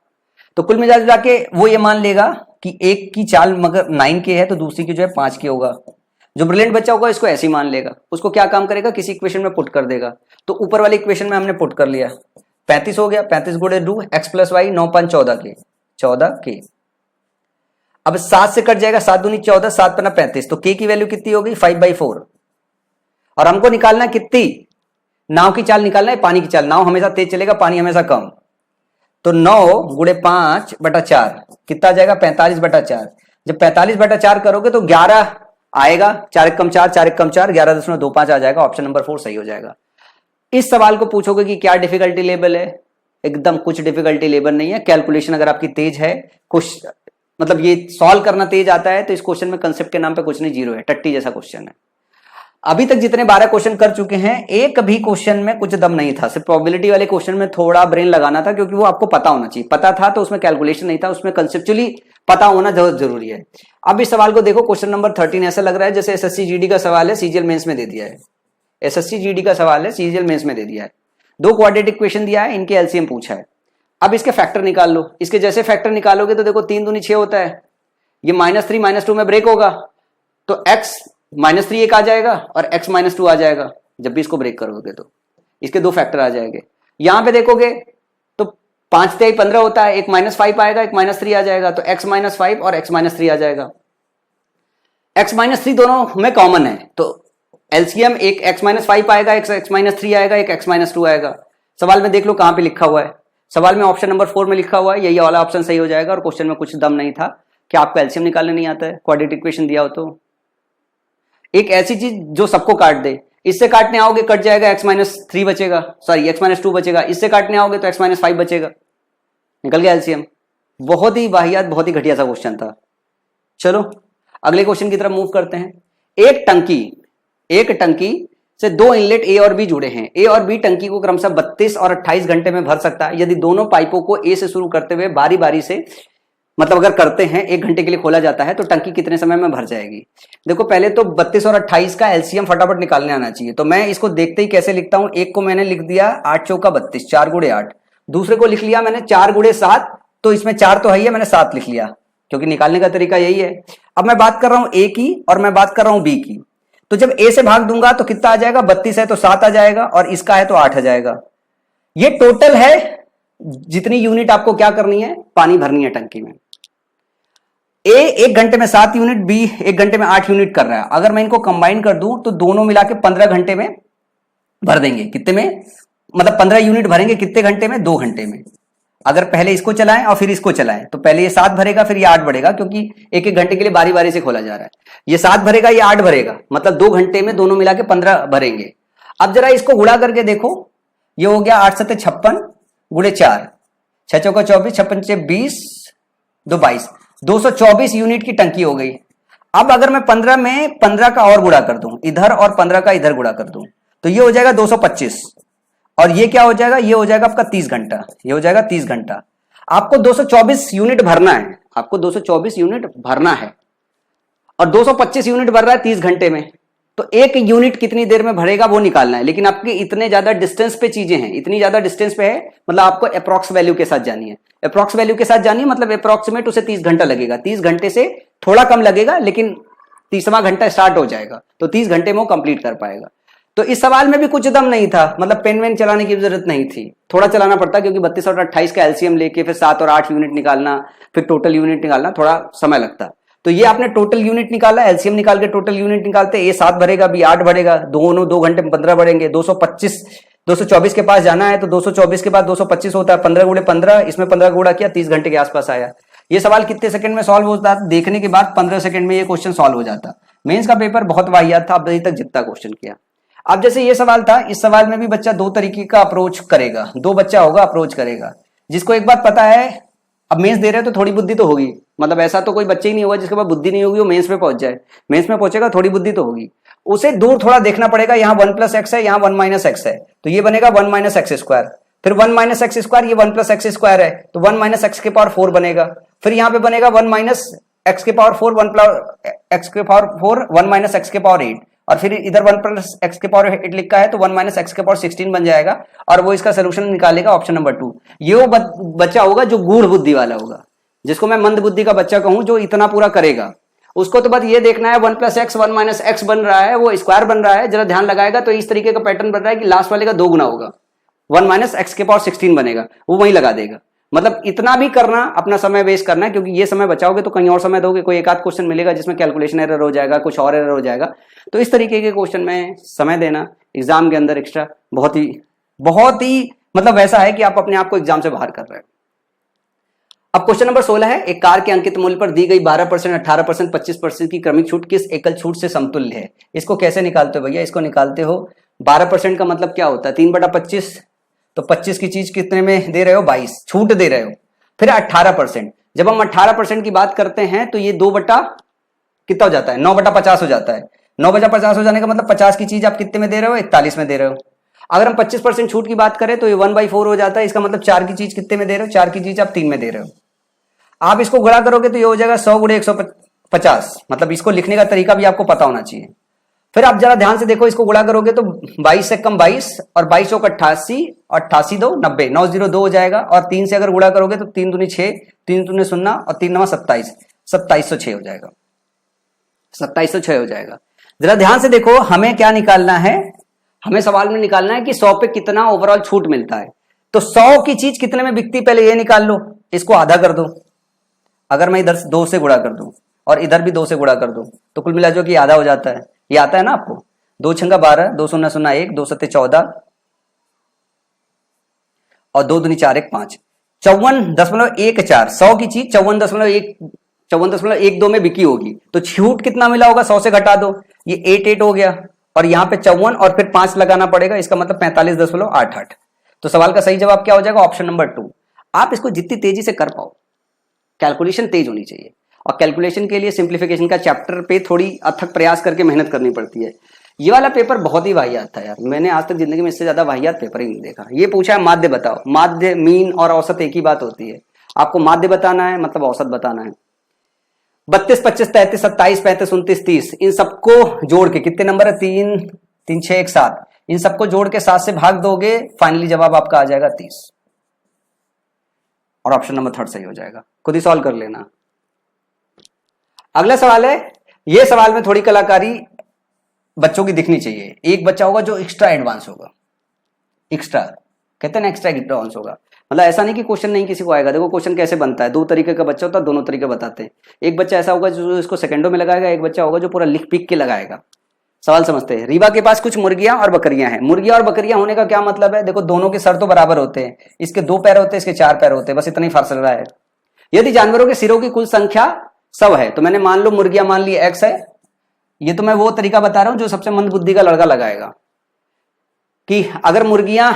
तो कुल मिला जुला के वो ये मान लेगा कि एक की चाल मगर 9 के है तो दूसरी की जो है 5 के होगा। जो ब्रिलियंट बच्चा होगा इसको ऐसे ही मान लेगा, उसको क्या काम करेगा, किसी इक्वेशन में पुट कर देगा। तो ऊपर वाली इक्वेशन में हमने पुट कर लिया, 35 हो गया, 35 गुणे 2 x प्लस वाई 9 5 14 के। अब 7 से कट जाएगा, 7 दूनी 14, 7 पन्ना 35, तो k की वैल्यू कितनी होगी 5/4। और हमको निकालना कितनी, नाव की चाल निकालना है, पानी की चाल। नाव हमेशा तेज चलेगा, पानी हमेशा कम। तो 9 गुणे 5/4 कितना आ जाएगा 45/4। जब 45/4 करोगे तो 11 आएगा, 4 1 कम 4, 4 1 कम 4, 11.25 आ जाएगा। ऑप्शन नंबर 4 सही हो जाएगा। इस सवाल को पूछोगे कि क्या डिफिकल्टी लेवल है, एकदम कुछ डिफिकल्टी लेवल नहीं है। कैलकुलेशन अगर आपकी तेज है, कुछ मतलब ये सॉल्व करना तेज आता है, तो इस क्वेश्चन में कंसेप्ट के नाम पे कुछ नहीं, जीरो है, टट्टी जैसा क्वेश्चन है। अभी तक जितने 12 क्वेश्चन कर चुके हैं, एक भी क्वेश्चन में कुछ दम नहीं था। सिर्फ प्रोबेबिलिटी वाले क्वेश्चन में थोड़ा ब्रेन लगाना था, क्योंकि वो आपको पता होना चाहिए। पता था तो उसमें कैलकुलेशन नहीं था, उसमें कंसेप्चुअली पता होना बहुत जरूरी है। अब इस सवाल को देखो, क्वेश्चन नंबर 13 ऐसा लग रहा है जैसे एसएससी जीडी का सवाल है, सीजीएल मेंस में दे दिया है। एसएससी जीडी का सवाल है, सीजीएल मेंस में दे दिया है। 2 क्वाड्रेटिक इक्वेशन दिया है, इनके एलसीएम पूछा है। अब इसके फैक्टर निकाल लो। इसके जैसे फैक्टर निकालोगे तो देखो 3 दूनी 6 होता है, ये -3 -2 में ब्रेक होगा, तो x -3 एक आ जाएगा और x -2 आ जाएगा। जब भी इसको ब्रेक करोगे तो इसके 2 फैक्टर आ जाएंगे। यहां पे देखोगे तो 5 3 15 होता है, एक -5 आएगा, एक -3 आ जाएगा, तो x -5 और x -3 आ जाएगा। x -3 दोनों में कॉमन है, तो एलसीएम एक x -5 आएगा, एक x -3 आएगा, एक x -2 आएगा। सवाल में देख लो कहां पे लिखा हुआ है, सवाल में ऑप्शन नंबर 4 में लिखा हुआ है, यही वाला ऑप्शन सही हो जाएगा। और क्वेश्चन में कुछ दम नहीं था कि आपको एलसीएम निकालने नहीं आता है, क्वाड्रेटिक इक्वेशन दिया हो तो। एक ऐसी चीज जो सबको काट दे, इससे काटने आओगे कट जाएगा, x -3 बचेगा, सॉरी x -2 बचेगा। इससे काटने आओगे तो x -5 बचेगा, निकल गया एलसीएम। बहुत ही वाहियात, बहुत ही घटिया सा क्वेश्चन था। चलो अगले क्वेश्चन की तरफ मूव करते हैं। एक टंकी से 2 इनलेट ए और बी जुड़े हैं। ए और बी टंकी को क्रमशः 32 और 28 घंटे में भर सकता है यदि दोनों पाइपों को ए से शुरू करते हुए बारी बारी से, मतलब अगर करते हैं 1 घंटे के लिए खोला जाता है, तो टंकी कितने समय में भर जाएगी। देखो पहले तो 32 और 28 का एलसीएम फटाफट निकालने आना चाहिए। तो मैं इसको देखते ही कैसे लिखता हूं, एक को मैंने लिख दिया 8 चौका 32, 4 गुणे 8। दूसरे को लिख लिया मैंने 4 गुणे 7, तो इसमें 4 तो है ही है, मैंने 7 लिख लिया, क्योंकि निकालने का तरीका यही है। अब मैं बात कर रहा हूं ए की और मैं बात कर रहा हूं बी की। तो जब ए से भाग दूंगा तो कितना आ जाएगा, 32 है तो 7 आ जाएगा, और इसका है तो 8 आ जाएगा। ये टोटल है जितनी यूनिट आपको क्या करनी है, पानी भरनी है टंकी में। ए 1 घंटे में 7 यूनिट, बी 1 घंटे में 8 यूनिट कर रहा है। अगर मैं इनको कंबाइन कर दूं तो दोनों मिला के 15 घंटे में भर देंगे। कितने में, मतलब 15 यूनिट भरेंगे कितने घंटे में, 2 घंटे में। अगर पहले इसको चलाएं और फिर इसको चलाएं तो पहले ये 7 भरेगा, फिर ये 8 बढ़ेगा, क्योंकि 1 घंटे के लिए बारी बारी से खोला जा रहा है। ये 7 भरेगा, ये 8 भरेगा, मतलब 2 घंटे में दोनों मिला के 15 भरेंगे। अब जरा इसको गुणा करके देखो, ये हो गया 8 7 56 गुणे 4, 6 चौका 24, 56 20, 2 22, 224 यूनिट की टंकी हो गई। अब अगर मैं 15 में 15 का और गुणा कर दूं, इधर और 15 का इधर गुणा कर दूं, तो ये हो जाएगा 225, और ये क्या हो जाएगा, ये हो जाएगा आपका 30 घंटा। ये हो जाएगा 30 घंटा। आपको 224 यूनिट भरना है, आपको 224 यूनिट भरना है, और 225 यूनिट भर रहा है 30 घंटे में। तो 1 यूनिट कितनी देर में भरेगा वो निकालना है। लेकिन आपकी इतने ज्यादा डिस्टेंस पे चीजें हैं, इतनी ज्यादा डिस्टेंस पे है, मतलब आपको अप्रॉक्स वैल्यू के साथ जानी है। अप्रॉक्स वैल्यू के साथ जानी है, मतलब अप्रॉक्सीमेट उसे 30 घंटा लगेगा। 30 घंटे से थोड़ा कम लगेगा, लेकिन 30वां घंटा स्टार्ट हो जाएगा, तो 30 घंटे में वो कंप्लीट कर पाएगा। तो इस सवाल में भी कुछ दम नहीं था, मतलब पेन वेन चलाने की जरूरत नहीं थी, थोड़ा चलाना पड़ता, क्योंकि 32 और 28 का एलसीएम लेके फिर 7 और 8 यूनिट निकालना, फिर टोटल यूनिट निकालना, थोड़ा समय लगता। तो ये आपने टोटल यूनिट निकाला, एलसीएम निकाल के टोटल यूनिट निकालते, ए 7 भरेगा, बी 8 भरेगा, दोनों 2 घंटे में 15 भरेंगे। 224 के पास जाना है, तो 224 के बाद 225 होता है, 15 गुणे 15, इसमें 15 गुणा किया, 30 घंटे के आसपास आया। ये सवाल कितने सेकंड में सॉल्व होता है, देखने के बाद 15 सेकंड में ये क्वेश्चन सॉल्व हो जाता। मेंस का पेपर बहुत वाहियात था, अभी तक जितना क्वेश्चन किया। अब जैसे ये सवाल था, इस सवाल में भी बच्चा 2 तरीके का अप्रोच करेगा, 2 बच्चा होगा अप्रोच करेगा। जिसको एक बात पता है, अब मेंस दे रहे हैं तो थोड़ी बुद्धि तो होगी, मतलब ऐसा तो कोई बच्चे ही नहीं होगा जिसके पास बुद्धि नहीं होगी वो मेंस में पहुंच जाए। मेंस में पहुंचेगा, थोड़ी बुद्धि तो होगी। उसे दूर थोड़ा देखना पड़ेगा, यहाँ 1 + x है, यहाँ 1 - x है, तो ये बनेगा 1 - x²। फिर 1 - x², ये 1 + x² है, तो 1 - x⁴ बनेगा। फिर यहाँ पे बनेगा 1 - x⁴, 1 + x⁴, 1 - x⁴, और फिर इधर 1 + x⁴ लिखा है, तो 1 - x⁴ बन जाएगा, और वो इसका सोल्यूशन निकालेगा ऑप्शन नंबर 2। ये वो बच्चा होगा जो गूढ़ बुद्धि वाला होगा, जिसको मैं मंद बुद्धि का बच्चा कहूं, जो इतना पूरा करेगा। उसको तो बस ये देखना है 1 + x 1 - x बन रहा है, वो स्क्वायर बन रहा है, जरा ध्यान लगाएगा तो इस तरीके का पैटर्न बन रहा है कि लास्ट वाले का 2 गुना होगा, 1 - x⁻16 बनेगा, वो वहीं लगा देगा। मतलब इतना भी करना, अपना समय वेस्ट करना है, क्योंकि ये समय बचाओगे तो कहीं और समय दोगे, कोई एक आध क्वेश्चन मिलेगा जिसमें कैलकुलेशन एरर हो जाएगा, कुछ और एरर हो जाएगा। तो इस तरीके के क्वेश्चन में समय देना एग्जाम के अंदर एक्स्ट्रा बहुत ही मतलब वैसा है कि आप अपने आप को एग्जाम से बाहर कर रहे हैं। अब क्वेश्चन नंबर 16 है, एक कार के अंकित मूल्य पर दी गई 12%, 18%, 25% की क्रमिक छूट किस एकल छूट से समतुल्य है? इसको कैसे निकालते हो भैया? इसको निकालते हो 12% का मतलब क्या होता है? 3/25, तो 25 की चीज कितने में दे रहे हो? 22 छूट दे रहे हो। फिर 18%, जब हम 18% की बात करते हैं तो ये 2 बटा कितना हो जाता है? 9/50 हो जाता है। 9/50 हो जाने का मतलब 50 की चीज आप कितने में दे रहे हो? 41 में दे रहे हो। अगर हम 25% छूट की बात करें तो ये 1/4 हो जाता है। इसका मतलब 4 की चीज कितने में दे रहे हो? 4 की चीज आप 3 में दे रहे हो। आप इसको गुणा करोगे तो ये हो जाएगा 100 × 150। मतलब इसको लिखने का तरीका भी आपको पता होना चाहिए। फिर आप जरा ध्यान से देखो, इसको गुणा करोगे तो 22 से कम 22 और 22 को 88, 88 2 90, 902 हो जाएगा। और 3 से अगर गुणा करोगे तो 3 दूनी 6, 3 दूनी 0 और 3 9 27, 2706 हो जाएगा, 2706 हो जाएगा। जरा ध्यान से देखो, हमें क्या निकालना है? हमें सवाल में निकालना है कि 100 पे कितना ओवरऑल छूट मिलता है। तो 100 की चीज कितने में बिकती, पहले ये निकाल लो। इसको आधा कर दो, अगर मैं इधर 2 से गुणा कर दूं और इधर भी 2 से गुणा कर दूं तो कुल मिला जो कि आधा हो जाता है। ये आता है ना आपको? 2 × 12, 2 0 0 1, 2 7 14 और 2 दूनी 4 1 5, 54.14। 100 की चीज 54.12 में बिकी होगी, तो छूट कितना मिला होगा? 100 से घटा दो, ये 88 हो गया और यहां पे 54 और फिर 5 लगाना पड़ेगा, इसका मतलब 45.88। तो सवाल का सही जवाब क्या हो जाएगा? Option number 2। आप इसको जितनी तेजी से कर पाओ, कैलकुलेशन तेज होनी चाहिए, और कैलकुलेशन के लिए सिंप्लीफिकेशन का चैप्टर पे थोड़ी अथक प्रयास करके मेहनत करनी पड़ती है। ये वाला पेपर बहुत ही वाहियात था यार, मैंने आज तक जिंदगी में इससे ज्यादा वाहियात पेपर ही नहीं देखा। ये पूछा है माध्य बताओ। माध्य, मीन और औसत एक ही बात होती है। आपको माध्य बताना है मतलब औसत बताना है। 32, 25, 33, 27, 35, 29, 30, इन सबको जोड़ के कितने नंबर है? 3, 3, 6, 1, 7। इन सबको जोड़ के 7 से भाग दोगे, फाइनली जवाब आपका आ जाएगा 30 और ऑप्शन नंबर 3 सही हो जाएगा। खुद ही सॉल्व कर लेना। अगला सवाल है, ये सवाल में थोड़ी कलाकारी बच्चों की दिखनी चाहिए। एक बच्चा होगा जो एक्स्ट्रा एडवांस होगा, एक्स्ट्रा कहते हैं ना, एक्स्ट्रा एडवांस होगा। मतलब ऐसा नहीं कि क्वेश्चन नहीं किसी को आएगा। देखो क्वेश्चन कैसे बनता है, 2 तरीके का बच्चा होता है, दोनों तरीके बताते हैं। एक बच्चा ऐसा होगा जो इसको सेकंडों में लगाएगा, एक बच्चा होगा जो पूरा लिख पिक के लगाएगा। सवाल समझते हैं। रीवा के पास कुछ मुर्गियां और बकरियां हैं। मुर्गियां और बकरियां होने का क्या मतलब है? देखो दोनों के सर तो बराबर होते हैं, इसके 2 पैर होते हैं, इसके 4 पैर होते हैं, बस इतना ही फासला है। यदि जानवरों के सिरों की कुल संख्या 100 है, तो मैंने मान लो मुर्गियां मान ली x है। ये तो मैं वो तरीका बता रहा हूं जो सबसे मंद बुद्धि का लड़का लगाएगा, कि अगर मुर्गियां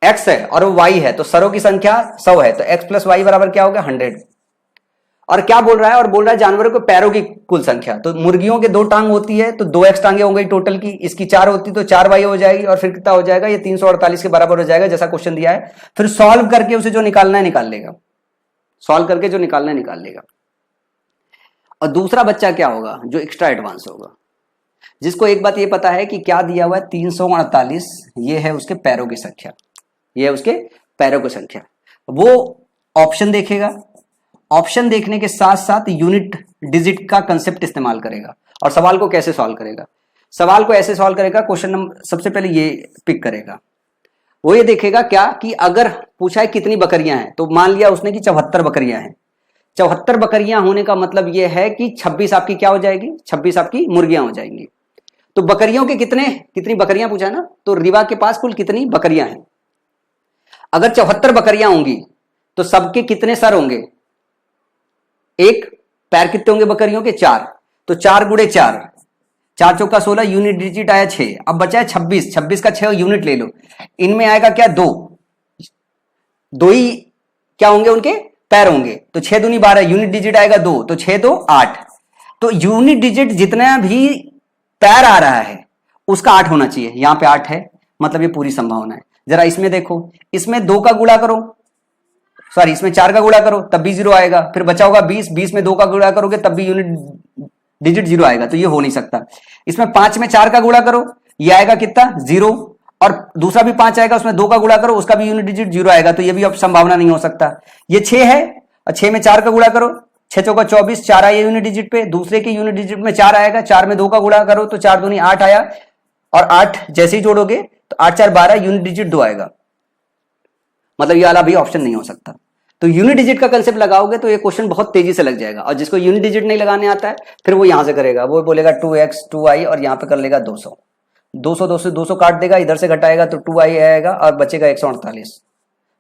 x है और वो y है तो सरों की संख्या 100 है, तो x + y बराबर क्या हो गया? 100। और क्या बोल रहा है? और बोल रहा है जानवरों के पैरों की कुल संख्या। तो मुर्गियों के 2 टांग होती है तो 2x टांगे हो गई टोटल की, इसकी 4 होती तो 4y हो जाएगी, और फिर कितना हो जाएगा? ये 348 के बराबर हो जाएगा, जैसा क्वेश्चन दिया है। फिर सॉल्व करके उसे जो निकालना है निकाल लेगा, सॉल्व करके जो निकालना है निकाल लेगा। और दूसरा बच्चा क्या होगा? जो एक्स्ट्रा एडवांस होगा, जिसको एक बात ये पता है कि क्या दिया हुआ है? 348, ये है उसके पैरों की संख्या, ये है उसके पैरों की संख्या। वो ऑप्शन देखेगा, ऑप्शन देखने के साथ साथ यूनिट डिजिट का कंसेप्ट इस्तेमाल करेगा। और सवाल को कैसे सॉल्व करेगा? सवाल को ऐसे सॉल्व करेगा, क्वेश्चन नंबर सबसे पहले ये पिक करेगा। वो ये देखेगा क्या कि अगर पूछा है कितनी बकरियां हैं, तो मान लिया उसने कि 74 बकरियां हैं। 74 बकरियां होने का मतलब यह है कि 26 आपकी क्या हो जाएगी? 26 आपकी मुर्गियां हो जाएंगी। तो बकरियों के कितनी बकरियां पूछा है ना, तो रीवा के पास कुल कितनी बकरियां हैं? अगर 74 बकरियां होंगी तो सबके कितने सर होंगे? 1 पैर कितने होंगे बकरियों के? 4। तो 4 × 4, 4 चौका 16, यूनिट डिजिट आया 6। अब बचा है 26, 26 का 6 यूनिट ले लो। इनमें आएगा क्या? 2 ही क्या होंगे? उनके पैर होंगे। तो 6 दूनी 12, यूनिट डिजिट आएगा 2, तो 6 2 8। तो यूनिट डिजिट जितना भी पैर आ रहा है उसका 8 होना चाहिए। यहां पे 8 है, मतलब ये पूरी संभावना है। जरा इसमें देखो, इसमें 2 का गुणा करो, सॉरी इसमें 4 का गुणा करो तब भी 0 आएगा। फिर बचा होगा 20, 20 में 2 का गुणा करोगे तब भी यूनिट डिजिट 0 आएगा, तो ये हो नहीं सकता। इसमें 5 में 4 का गुणा करो, ये आएगा कितना? 0। और दूसरा भी 5 आएगा, उसमें 2 का गुणा करो, उसका भी यूनिट डिजिट 0 आएगा, तो ये भी अब संभावना नहीं हो सकता। ये 6 है और 6 में 4 का गुणा करो, 6 चौका 24, 4 आया यूनिट डिजिट पे, दूसरे के यूनिट डिजिट में 4 आएगा, 4 में 2 का गुणा करो तो 4 दूनी 8 आया, और 8 जैसे ही जोड़ोगे तो 8 4 12, यूनिट डिजिट 2 आएगा, मतलब ये वाला भी ऑप्शन नहीं हो सकता। तो यूनिट डिजिट का कंसेप्ट लगाओगे तो ये क्वेश्चन बहुत तेजी से लग जाएगा, और जिसको यूनिट डिजिट नहीं लगाने आता है फिर वो यहां से करेगा, वो बोलेगा 2x 2i और यहां पे कर लेगा 200 200 काट देगा, इधर से घटाएगा तो 2i आएगा और बचेगा 148,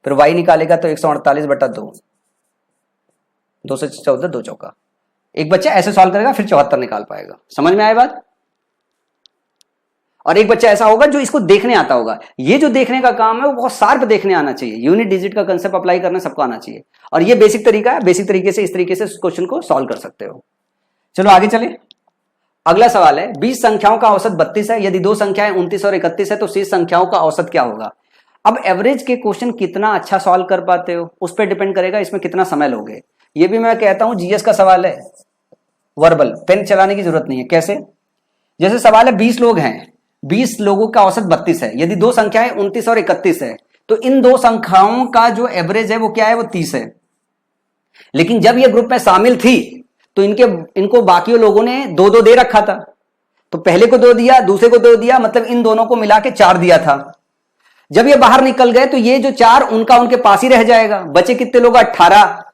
फिर y निकालेगा तो 148 बटा 2, 2 से 14 2 चौका। एक बच्चा ऐसे सॉल्व करेगा फिर 74 निकाल पाएगा। समझ में आए बात? और एक बच्चा ऐसा होगा जो इसको देखने आता होगा। ये जो देखने का काम है वो बहुत शार्प देखने आना चाहिए। यूनिट डिजिट का कंसेप्ट अप्लाई करना सबको आना चाहिए, और ये बेसिक तरीका है। बेसिक तरीके से इस तरीके से क्वेश्चन को सॉल्व कर सकते हो। चलो आगे चले। अगला सवाल है, 20 संख्याओं का औसत 32 है, यदि दो संख्याएं 29 और 31 है तो शेष संख्याओं का औसत क्या होगा? अब एवरेज के क्वेश्चन कितना अच्छा सॉल्व कर पाते हो उस पर डिपेंड करेगा, इसमें कितना समय लोगे। ये भी मैं कहता हूं जीएस का सवाल है, वर्बल, पेन चलाने की जरूरत नहीं है। कैसे? जैसे सवाल है 20 लोग हैं, 20 लोगों का औसत 32 है, यदि दो संख्याएं 29 और 31 है तो इन दो संख्याओं का जो एवरेज है वो क्या है? वो 30 है। लेकिन जब ये ग्रुप में शामिल थी तो इनको बाकी लोगों ने 2-2 दे रखा था, तो पहले को 2 दिया, दूसरे को 2 दिया, मतलब इन दोनों को मिला के 4 दिया था। जब ये बाहर निकल गए तो ये जो 4 उनके पास ही रह जाएगा। बचे कितने लोग? 18।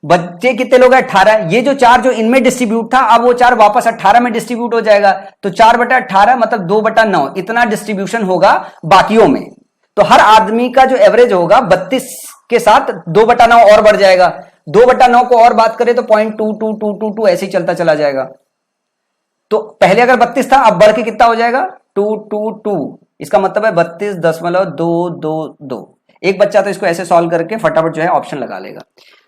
बच्चे कितने लोग? 18। ये जो 4 जो इनमें डिस्ट्रीब्यूट था, अब वो 4 वापस 18 में डिस्ट्रीब्यूट हो जाएगा, तो 4/18 मतलब 2/9, इतना डिस्ट्रीब्यूशन होगा बाकियों में। तो हर आदमी का जो एवरेज होगा 32 के साथ 2/9 और बढ़ जाएगा। 2/9 को और बात करें तो 0.2222 ऐसे ही चलता चला जाएगा। तो पहले अगर 32 था, अब बढ़ के कितना हो जाएगा? 222। इसका मतलब है 32.222। एक बच्चा तो इसको ऐसे सॉल्व करके फटाफट जो है ऑप्शन लगा लेगा।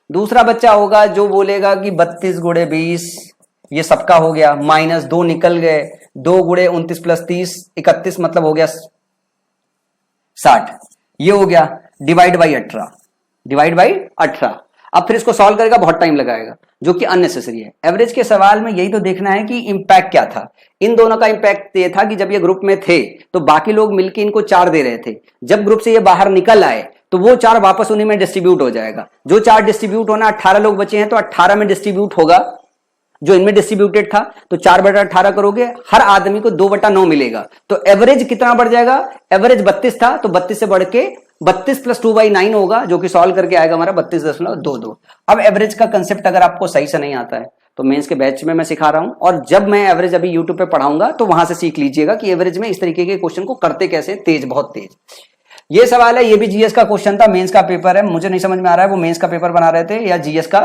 दूसरा बच्चा होगा जो बोलेगा कि 32 × 20, ये सबका हो गया, -2 निकल गए, 2 × 29 + 30 31, मतलब हो गया 60। ये हो गया, डिवाइड बाई 18। अब फिर इसको सॉल्व करेगा, बहुत टाइम लगाएगा, जो कि अननेसेसरी है। एवरेज के सवाल में यही तो देखना है कि इंपैक्ट क्या था। इन दोनों का इंपैक्ट ये था कि जब ये ग्रुप में थे तो बाकी लोग मिलकर इनको 4 दे रहे थे। जब ग्रुप से ये बाहर निकल आए तो वो 4 वापस उन्हीं में डिस्ट्रीब्यूट हो जाएगा। जो 4 डिस्ट्रीब्यूट होना, 18 लोग बचे हैं तो 18 में डिस्ट्रीब्यूट होगा जो इनमें डिस्ट्रीब्यूटेड था। तो 4/18 करोगे, हर आदमी को 2/9 मिलेगा। तो एवरेज कितना बढ़ जाएगा? एवरेज 32 था तो 32 से बढ़ के 32 + 2/9 होगा, जो कि सॉल्व करके आएगा हमारा 32.22। अब एवरेज का कंसेप्ट अगर आपको सही से नहीं आता है तो मेंस के बैच में मैं सिखा रहा हूं, और जब मैं एवरेज अभी यूट्यूब पे पढ़ाऊंगा तो वहां से सीख लीजिएगा कि एवरेज में इस तरीके के क्वेश्चन को करते कैसे, तेज, बहुत तेज। ये सवाल है, ये भी जीएस का क्वेश्चन था, मेंस का पेपर है। मुझे नहीं समझ में आ रहा है वो मेंस का पेपर बना रहे थे या जीएस का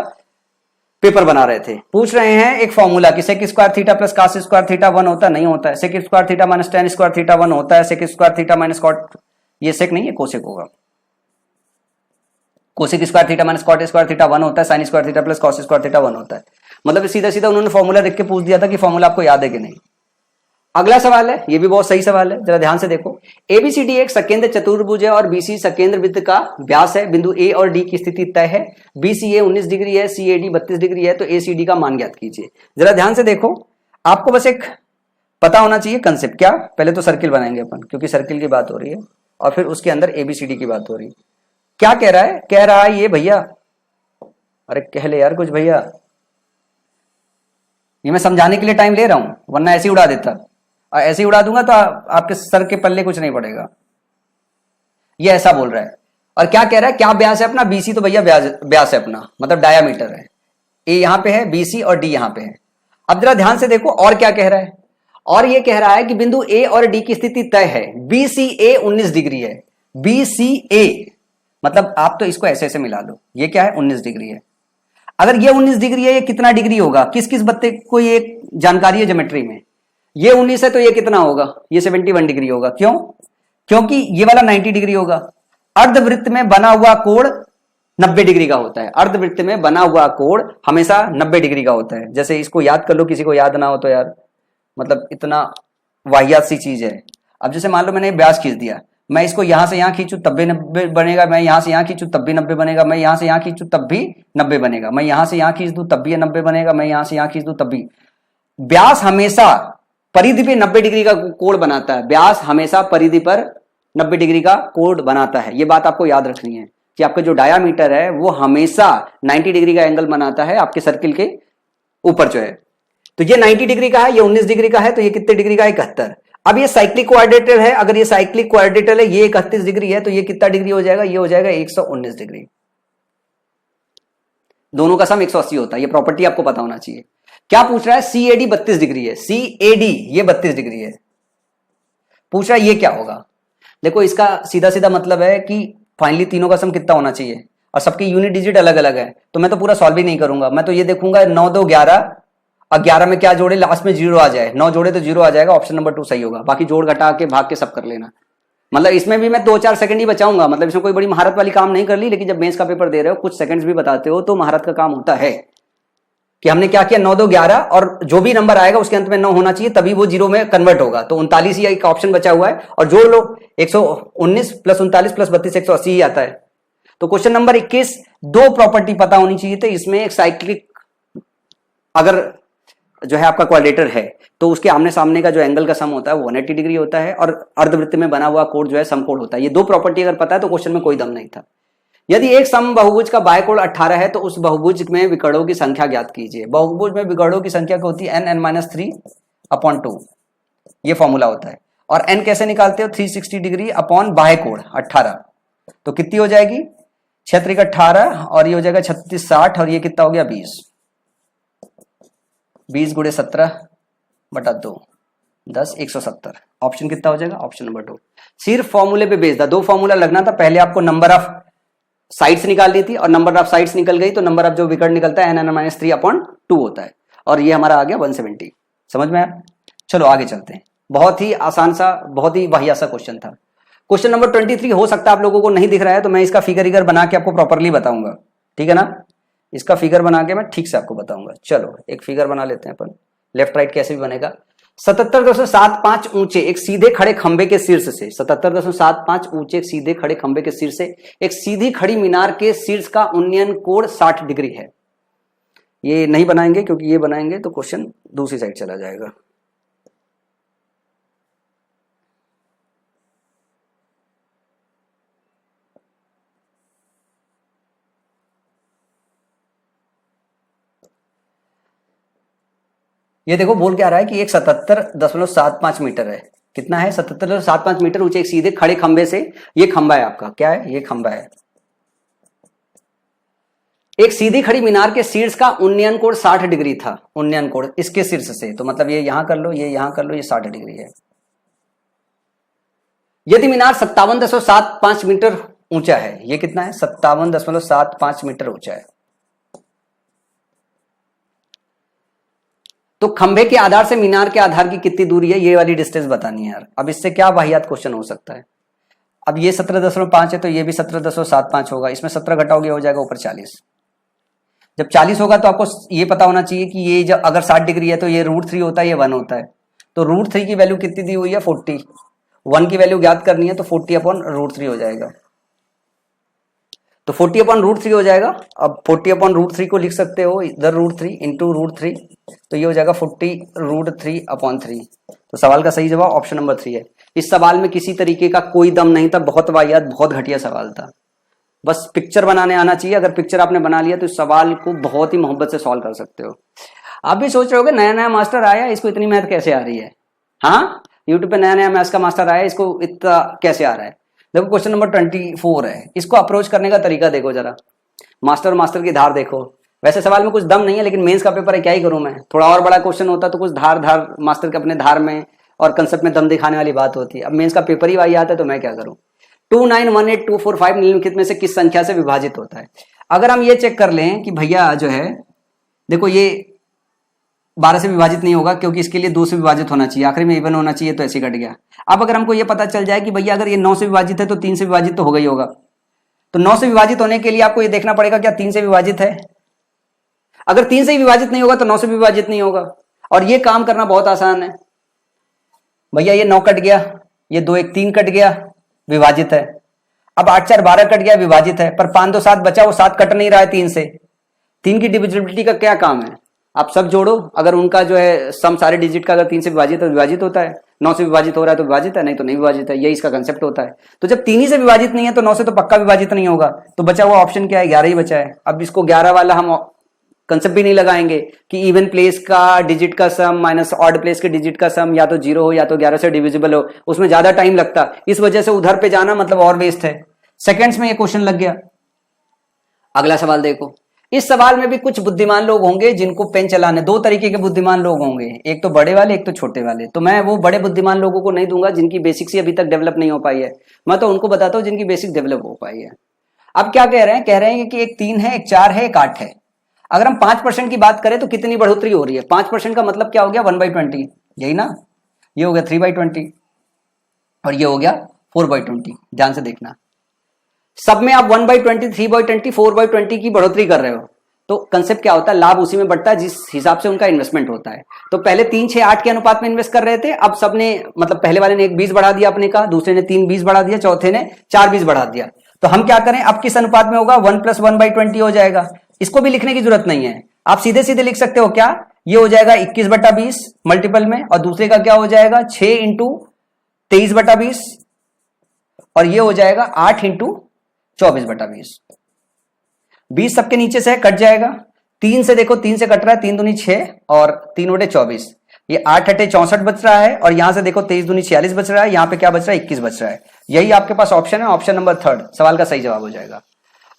पेपर बना रहे थे। पूछ रहे हैं एक फॉर्मूला कि sec² थीटा + cos² थीटा 1 होता है, नहीं होता है। sec² थीटा - tan² थीटा 1 होता है। sec² थीटा - cot, ये सेक नहीं है, कोसेक होगा। cosec² थीटा - cot² थीटा 1 होता है। sin² थीटा + cos² थीटा 1 होता है। मतलब सीधा सीधा उन्होंने फॉर्मूला लिख के पूछ दिया था कि फॉर्मूला आपको याद है कि नहीं। अगला सवाल है, ये भी बहुत सही सवाल है, जरा ध्यान से देखो। एबीसीडी एक सकेंद्र चतुर्भुज है और बीसी सकेंद्र वृत्त का व्यास है। बिंदु ए और डी की स्थिति तय है। बीसीए 19 डिग्री है, सीएडी 32 डिग्री है, तो एसीडी का मान ज्ञात कीजिए। जरा ध्यान से देखो, आपको बस एक पता होना चाहिए कंसेप्ट। क्या? पहले तो सर्किल बनाएंगे अपन, क्योंकि सर्किल की बात हो रही है, और फिर उसके अंदर एबीसीडी की बात हो रही है। क्या कह रहा है? कह रहा है ये भैया, अरे कह ले यार कुछ भैया, ये मैं समझाने के लिए टाइम ले रहा हूं, वरना ऐसे ही उड़ा देता, और ऐसे ही उड़ा दूंगा तो आपके सर के पल्ले कुछ नहीं पड़ेगा। ये ऐसा बोल रहा है, और क्या कह रहा है? क्या व्यास है अपना? बीसी तो भैया व्यास है अपना, मतलब डायामीटर है। ए यहां पे है, बीसी और डी यहां पे है। अब जरा ध्यान से देखो और क्या कह रहा है। और ये कह रहा है कि बिंदु ए और डी की स्थिति तय है। बीसीए 19 डिग्री है। बीसीए मतलब आप तो इसको ऐसे ऐसे मिला लो, ये क्या है? 19 डिग्री है। अगर ये 19 डिग्री है, ये कितना डिग्री होगा? किस किस बत्ते को ये जानकारी है ज्योमेट्री में। ये 19 है तो ये कितना होगा? ये 71 डिग्री होगा। क्यों? क्योंकि ये वाला 90 डिग्री होगा। अर्धवृत्त में बना हुआ कोण 90 डिग्री का होता है। अर्धवृत्त में बना हुआ कोण हमेशा 90 डिग्री का होता है। जैसे इसको याद कर लो, किसी को याद ना हो तो यार, मतलब इतना वाहियात सी चीज है। अब जैसे मान लो मैंने व्यास खींच दिया, मैं इसको यहां से यहां खींचू तब भी 90 बनेगा, मैं यहां से यहां खींचू तब भी 90 बनेगा, मैं यहां से यहां खींचू तब भी 90 बनेगा, मैं यहां से यहां खींच दूं तब भी 90 बनेगा, मैं यहां से यहां खींच दूं तब भी। व्यास हमेशा परिधि पे 90 डिग्री का कोण बनाता है। व्यास हमेशा परिधि पर 90 डिग्री का कोण बनाता है। ये बात आपको याद रखनी है। कि आपका जो डायामीटर है वो हमेशा 90 डिग्री का एंगल बनाता है आपके सर्किल के ऊपर जो है। तो ये 90 डिग्री का है, ये 19 डिग्री का है, तो ये कितने डिग्री का है? 71। अब ये साइक्लिक क्वाड्रेटर है, अगर ये साइक्लिक क्वाड्रेटर है, ये 31 डिग्री है, तो ये कितना डिग्री हो जाएगा? ये हो जाएगा 119 डिग्री। दोनों का सम 180 होता है, ये प्रॉपर्टी आपको पता होना चाहिए। क्या पूछ रहा है? CAD 32 डिग्री है, CAD ये 32 डिग्री है। पूछ रहा है ये क्या होगा? देखो इसका सीधा सीधा मतलब है कि फाइनली तीनों का सम कितना होना चाहिए, और सबकी यूनिट डिजिट अलग अलग है, तो मैं तो पूरा सॉल्व ही नहीं करूंगा, मैं तो ये देखूंगा 9 2 11, और 11 में क्या जोड़े? लास्ट में 0 आ जाए, 9 जोड़े तो 0 आ जाएगा, ऑप्शन नंबर 2 सही होगा। बाकी जोड़ घटा के भाग के सब कर लेना। मतलब इसमें भी मैं 2-4 सेकंड ही बचाऊंगा, मतलब इसमें कोई बड़ी महारत वाली काम नहीं कर ली, लेकिन जब मेंस का पेपर दे रहे हो कुछ सेकंड्स भी बताते हो तो महारत का काम होता है कि हमने क्या किया, 9 2 11, और जो भी नंबर आएगा उसके अंत में 9 होना चाहिए, तभी वो 0 में कन्वर्ट होगा। तो 39 ही एक ऑप्शन बचा हुआ है, और जोड़ लो 119 + 39 + 32 180 ही आता है। तो क्वेश्चन नंबर 21 दो प्रॉपर्टी पता होनी चाहिए थे इसमें। एक साइक्लिक अगर जो है आपका क्वाड्रेटर है तो उसके आमने सामने का जो एंगल का सम होता है वो 180 डिग्री होता है, और अर्धवृत्त में बना हुआ कोण जो है समकोण होता है। ये दो प्रॉपर्टी अगर पता है तो क्वेश्चन में कोई दम नहीं था। यदि एक समबाहुभुज का बाह्यकोण 18 है तो उस बहुभुज में विकर्णों की संख्या ज्ञात कीजिए। बहुभुज में विकर्णों की संख्या क्या होती है? n(n-3/2) ये फॉर्मूला होता है। और n कैसे निकालते हो? 360 डिग्री अपॉन बाह्यकोण 18। तो कितनी हो जाएगी? 6 18, और ये हो जाएगा 36 60, और ये कितना हो गया? 20 20 × 17/2 10 170। ऑप्शन कितना हो जाएगा? Option number 2। सिर्फ फॉर्मूले पे बेस्ड था, दो फॉर्मूला लगना था। पहले आपको नंबर ऑफ साइड्स निकालनी थी, और नंबर ऑफ साइड्स निकल गई तो नंबर ऑफ जो विकर्ण निकलता है n(n-3/2) होता है, और ये हमारा आ गया 170। समझ में आया? चलो आगे चलते हैं। बहुत ही आसान सा, बहुत ही वाहिया सा क्वेश्चन था। क्वेश्चन नंबर 23 हो सकता है आप लोगों को नहीं दिख रहा है, तो मैं इसका फिगर बना के आपको प्रॉपरली बताऊंगा, ठीक है ना? इसका फिगर बना के मैं ठीक से आपको बताऊंगा। चलो एक फिगर बना लेते हैं अपन, लेफ्ट राइट कैसे भी बनेगा। 77.75 ऊंचे एक सीधे खड़े खंबे के शीर्ष से, 77.75 ऊंचे एक सीधे खड़े खंबे के शीर्ष से एक सीधी खड़ी मीनार के शीर्ष का उन्नयन कोण 60 डिग्री है। ये नहीं बनाएंगे क्योंकि ये बनाएंगे तो क्वेश्चन दूसरी साइड चला जाएगा। ये देखो बोल क्या रहा है कि एक 77.75 मीटर है। कितना है? 77.75 मीटर ऊंचे एक सीधे खड़े खंबे से, ये खंबा है आपका, क्या है? ये खंबा है। एक सीधी खड़ी मीनार के शीर्ष का उन्नयन कोण 60 डिग्री था, उन्नयन कोण इसके शीर्ष से, तो मतलब ये यहां कर लो, ये यहां कर लो, ये 60 डिग्री है। यदि मीनार 57.75 मीटर ऊंचा है, ये कितना है? 57.75 मीटर ऊंचा है, तो खंबे के आधार से मीनार के आधार की कितनी दूरी है? ये वाली डिस्टेंस बतानी है यार। अब इससे क्या वाहियात क्वेश्चन हो सकता है? अब ये 17.5 है तो ये भी 17.75 होगा, इसमें 17 घटाओगे हो जाएगा ऊपर 40। जब 40 होगा तो आपको ये पता होना चाहिए कि ये जब अगर 60 डिग्री है तो ये √3 होता है, ये 1 होता है। तो √3 की वैल्यू कितनी दी हुई है? 40। 1 की वैल्यू ज्ञात करनी है तो 40/√3 हो जाएगा। तो 40/√3 हो जाएगा। अब 40/√3 को लिख सकते हो इधर √3 इंटू √3, तो ये हो जाएगा 40√3/3। तो सवाल का सही जवाब ऑप्शन नंबर 3 है। इस सवाल में किसी तरीके का कोई दम नहीं था, बहुत वाहियात, बहुत घटिया सवाल था। बस पिक्चर बनाने आना चाहिए। अगर पिक्चर आपने बना लिया तो इस सवाल को बहुत ही मोहब्बत से सॉल्व कर सकते हो। आप भी सोच रहे होगे नया नया मास्टर आया, इसको इतनी मैथ कैसे आ रही है? हाँ, यूट्यूब पे नया नया मैथ्स का मास्टर आया, इसको इतना कैसे आ रहा है? देखो क्वेश्चन नंबर 24 है, इसको अप्रोच करने का तरीका देखो जरा, मास्टर की धार देखो। वैसे सवाल में कुछ दम नहीं है, लेकिन मेंस का पेपर है, क्या ही करूं मैं। थोड़ा और बड़ा क्वेश्चन होता तो कुछ धार मास्टर के अपने धार में और कंसेप्ट में दम दिखाने वाली बात होती है। अब मेंस का पेपर ही वही आता है तो मैं क्या करूं। 2918245 निम्नलिखित में से किस संख्या से विभाजित होता है? अगर हम ये चेक कर लें कि भैया जो है देखो ये 12 से विभाजित नहीं होगा क्योंकि इसके लिए 2 से विभाजित होना चाहिए, आखिरी में इवन होना चाहिए, तो ऐसे कट गया। अब अगर हमको ये पता चल जाए कि भैया अगर ये 9 से विभाजित है तो 3 से विभाजित तो होगा ही होगा, तो 9 से विभाजित होने के लिए आपको ये देखना पड़ेगा क्या 3 से विभाजित है। अगर 3 से विभाजित नहीं होगा तो 9 से विभाजित नहीं होगा, और ये काम करना बहुत आसान है। भैया ये 9 कट गया, ये 2 1 3 कट गया, विभाजित है। अब 8 4 12 कट गया, विभाजित है। पर 5 2 7 बचा, वो 7 कट नहीं रहा है 3 से। 3 की डिविजिबिलिटी का क्या काम है? आप सब जोड़ो, अगर उनका जो है सम सारे डिजिट का अगर 3 से विभाजित है तो विभाजित होता है। 9 से विभाजित हो रहा है तो विभाजित है, नहीं तो नहीं विभाजित है, यही इसका कंसेप्ट होता है। तो जब 3 ही से विभाजित नहीं है तो 9 से तो पक्का विभाजित नहीं होगा, तो बचा हुआ ऑप्शन क्या है, 11 ही बचा है। अब इसको 11 वाला हम कंसेप्ट भी नहीं लगाएंगे कि इवन प्लेस का डिजिट का सम माइनस ऑड प्लेस के डिजिट का सम या तो 0 हो या तो 11 से डिविजिबल हो, उसमें ज्यादा टाइम लगता, इस वजह से उधर पे जाना मतलब और वेस्ट है। सेकेंड्स में ये क्वेश्चन लग गया। अगला सवाल देखो, इस सवाल में भी कुछ बुद्धिमान लोग होंगे जिनको पेन चलाने, दो तरीके के बुद्धिमान लोग होंगे, एक तो बड़े वाले एक तो छोटे वाले। तो मैं वो बड़े बुद्धिमान लोगों को नहीं दूंगा जिनकी बेसिक्स ही अभी तक डेवलप नहीं हो पाई है, मैं तो उनको बताता हूं जिनकी बेसिक डेवलप हो पाई है। अब क्या कह रहे हैं कि एक 3 है, एक 4 है, एक 8 है। अगर हम 5% की बात करें तो कितनी बढ़ोतरी हो रही है, 5% का मतलब क्या हो गया, 1/20, यही ना, ये हो गया 3/20 और ये हो गया 4/20। ध्यान से देखना, सब में आप 1/20, 3/20, 4/20 की बढ़ोतरी कर रहे हो, तो कंसेप्ट क्या होता है, लाभ उसी में बढ़ता है जिस हिसाब से उनका इन्वेस्टमेंट होता है। तो पहले 3, 6, 8 के अनुपात में इन्वेस्ट कर रहे थे, अब सबने मतलब पहले वाले ने एक 20 बढ़ा दिया अपने का, दूसरे ने 3 20 बढ़ा दिया, चौथे ने 4 20 बढ़ा दिया। तो हम क्या करें, अब किस अनुपात में होगा, 1 + 1/20 हो जाएगा। इसको भी लिखने की जरूरत नहीं है, आप सीधे सीधे लिख सकते हो, क्या ये हो जाएगा 21/20 मल्टीपल में, और दूसरे का क्या हो जाएगा 6 × 23/20, और ये हो जाएगा 8 × 24/20। 20 सबके नीचे से कट जाएगा, 3 से देखो, 3 से कट रहा है, 3 दूनी 6 और 3 बटे 24, ये 8 × 8 = 64 बच रहा है, और यहां से देखो 23 दूनी 46 बच रहा है, यहां पे क्या बच रहा है 21 बच रहा है। यही आपके पास ऑप्शन है, ऑप्शन नंबर 3 सवाल का सही जवाब हो जाएगा।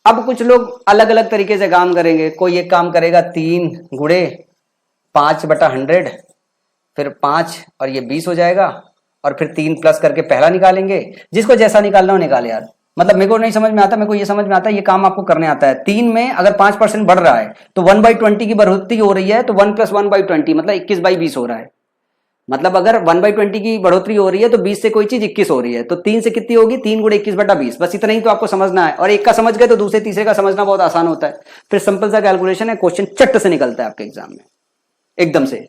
अब कुछ लोग अलग अलग तरीके से काम करेंगे, कोई एक काम करेगा 3 × 5/100, फिर 5 और ये 20 हो जाएगा, और फिर 3 प्लस करके पहला निकालेंगे, जिसको जैसा निकालना हो निकाले यार, मतलब मेरे को नहीं समझ में आता, मेरे को ये समझ में आता है, ये काम आपको करने आता है। 3 में अगर 5% बढ़ रहा है तो 1/20 की बढ़ोतरी हो रही है, तो 1 + 1/20 मतलब 21/20 हो रहा है। मतलब अगर 1/20 की बढ़ोतरी हो रही है तो 20 से कोई चीज 21 हो रही है, तो 3 से कितनी होगी, 3 × 21/20, बस इतना ही तो आपको समझना है। और एक का समझ गए तो दूसरे तीसरे का समझना बहुत आसान होता है, फिर सिंपल सा कैलकुलेशन है, क्वेश्चन चट से निकलता है आपके एग्जाम में एकदम से।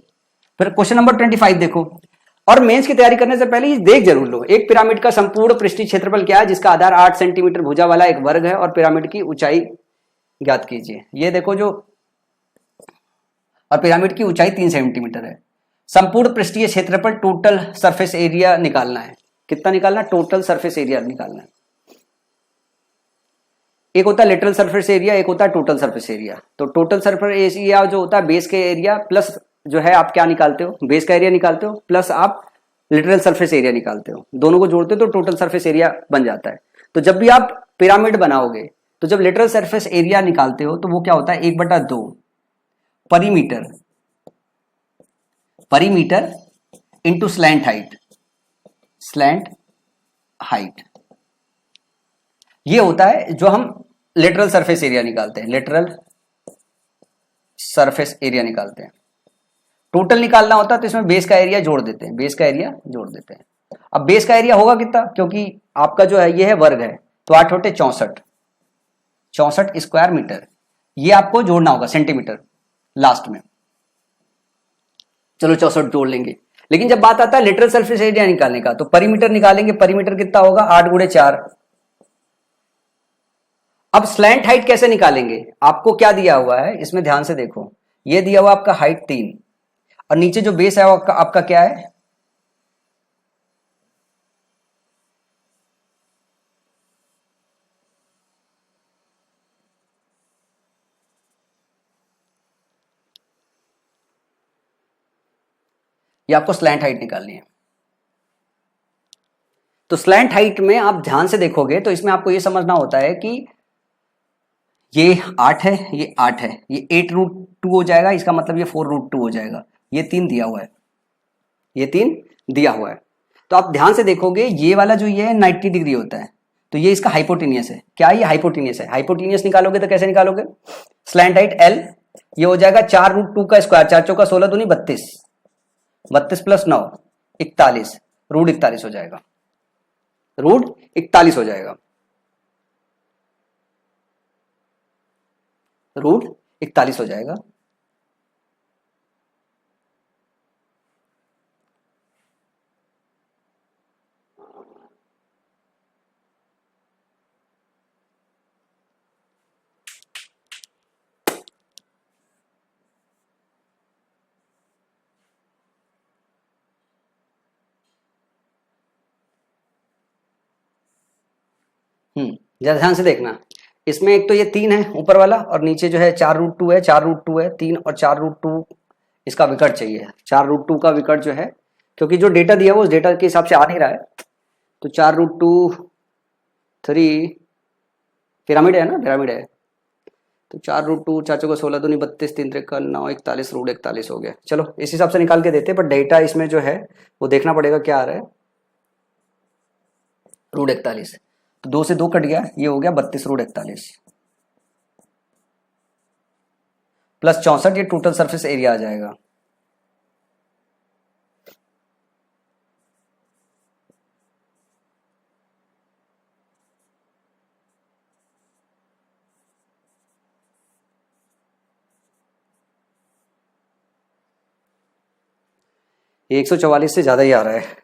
फिर क्वेश्चन नंबर 25 देखो, और मेंस की तैयारी करने से पहले ये देख जरूर लो, एक पिरामिड का संपूर्ण पृष्ठीय क्षेत्रफल क्या है, जिसका आधार 8 सेंटीमीटर भुजा वाला एक वर्ग है, और पिरामिड की ऊंचाई ज्ञात कीजिए। ये देखो जो, और पिरामिड की ऊंचाई 3 सेंटीमीटर है। संपूर्ण पृष्ठीय क्षेत्रफल टोटल सरफेस एरिया निकालना है, कितना निकालना है, टोटल सरफेस एरिया निकालना है। एक होता है लिटरल सरफेस एरिया, एक होता है टोटल सरफेस एरिया। तो टोटल सरफेस एरिया जो होता है बेस के एरिया प्लस जो है आप क्या निकालते हो, बेस का एरिया निकालते हो, प्लस आप लिटरल सरफेस एरिया निकालते हो, दोनों को जोड़ते हो तो टोटल सरफेस एरिया बन जाता है। तो जब भी आप पिरामिड बनाओगे तो जब लिटरल सरफेस एरिया निकालते हो तो वो क्या होता है, 1/2 परिमीटर, परिमीटर into slant height, slant height, ये होता है जो हम लिटरल सरफेस एरिया निकालते हैं, लिटरल सरफेस एरिया निकालते हैं। टोटल निकालना होता है तो इसमें बेस का एरिया जोड़ देते हैं, बेस का एरिया जोड़ देते हैं। अब बेस का एरिया होगा कितना, क्योंकि आपका जो है ये है वर्ग है, तो 8 × 8 = 64 स्क्वायर मीटर, ये आपको जोड़ना होगा सेंटीमीटर लास्ट में। चलो 64 जोड़ लेंगे, लेकिन जब बात आता है लिटरल सरफेस एरिया निकालने का तो परिमीटर निकालेंगे, परिमीटर कितना होगा 8 × 4। अब स्लैंट हाइट कैसे निकालेंगे, आपको क्या दिया हुआ है इसमें ध्यान से देखो, ये दिया हुआ आपका हाइट 3, और नीचे जो बेस है वो आपका क्या है, ये आपको स्लैंट हाइट निकालनी है। तो स्लैंट हाइट में आप ध्यान से देखोगे तो इसमें आपको ये समझना होता है कि ये 8 है, ये 8 है, ये 8√2 हो जाएगा, इसका मतलब ये 4√2 हो जाएगा, ये 3 दिया हुआ है, ये 3 दिया हुआ है। तो आप ध्यान से देखोगे ये वाला जो ये है 90 डिग्री होता है, तो ये इसका हाइपोटेनियस है, क्या ये हाइपोटेनियस है, हाइपोटेनियस निकालोगे तो कैसे निकालोगे, स्लैंट हाइट L, ये हो जाएगा 4√2 का स्क्वायर, 4 चौका 16 दूनी 32, 32 + 9 41, √41 हो जाएगा, √41 हो जाएगा, √41 हो जाएगा। जरा ध्यान से देखना, इसमें एक तो ये 3 है ऊपर वाला और नीचे जो है 4√2 है, 4√2 है, 3 और 4√2 इसका विकर्ण चाहिए। 4√2 का विकर्ण जो है, क्योंकि जो डेटा दिया वो उस डेटा के हिसाब से आ नहीं रहा है, तो 4√2 3 पिरामिड है ना, पिरामिड है, तो 4√2 4 चौको 16 दूनी 32 3 तिरका 9 41 √41 हो गया। चलो इस हिसाब से निकाल के देते हैं, पर डेटा इसमें जो है वो देखना पड़ेगा क्या आ रहा है, √41, तो 2 से 2 कट गया, ये हो गया 32√41 प्लस 64, ये टोटल सरफेस एरिया आ जाएगा। ये 144 से ज्यादा ही आ रहा है।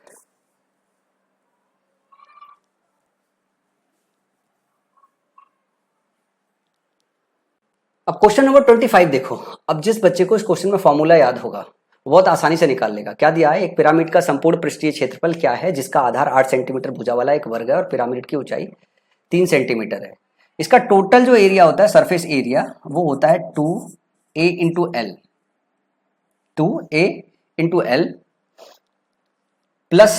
अब क्वेश्चन नंबर 25 देखो। अब जिस बच्चे को इस क्वेश्चन में फॉर्मूला याद होगा बहुत आसानी से निकाल लेगा। क्या दिया है, एक पिरामिड का संपूर्ण पृष्ठीय क्षेत्रफल क्या है जिसका आधार 8 सेंटीमीटर भुजा वाला एक वर्ग है और पिरामिड की ऊंचाई 3 सेंटीमीटर है। इसका टोटल जो एरिया होता है, सरफेस एरिया, वो होता है 2a into L, 2a into L plus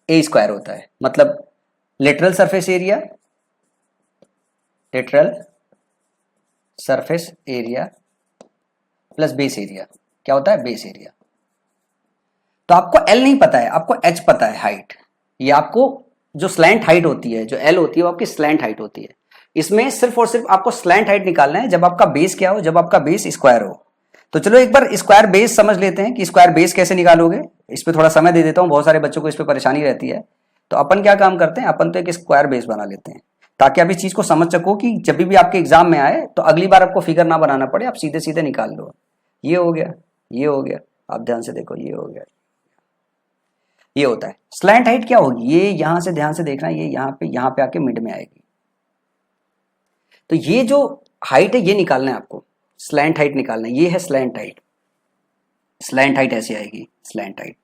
a square होता है, मतलब lateral surface area, lateral surface area plus base area. क्या होता है, बेस एरिया। तो आपको L नहीं पता है, आपको H पता है, हाइट। ये आपको जो स्लैंट हाइट होती है, जो L होती है वो आपकी स्लैंट हाइट होती है। इसमें सिर्फ और सिर्फ आपको स्लैंट हाइट निकालना है जब आपका बेस क्या हो, जब आपका बेस स्क्वायर हो। तो चलो एक बार स्क्वायर बेस समझ लेते हैं कि स्क्वायर बेस कैसे निकालोगे। इस पर थोड़ा समय दे देता हूँ, बहुत सारे बच्चों को इस पर परेशानी रहती है। तो अपन क्या काम करते हैं, अपन तो एक स्क्वायर बेस बना लेते हैं ताकि आप इस चीज को समझ सको कि जब भी आपके एग्जाम में आए तो अगली बार आपको फिगर ना बनाना पड़े, आप सीधे सीधे निकाल लो। ये हो गया, ये हो गया, आप ध्यान से देखो, ये हो गया, ये होता है स्लैंट हाइट। क्या होगी, ये यहां से ध्यान से देखना, ये यहां पे आके मिड में आएगी। तो ये जो हाइट है ये निकालना है आपको, स्लैंट हाइट निकालना है। ये है स्लैंट हाइट, स्लैंट हाइट ऐसे आएगी, स्लैंट हाइट।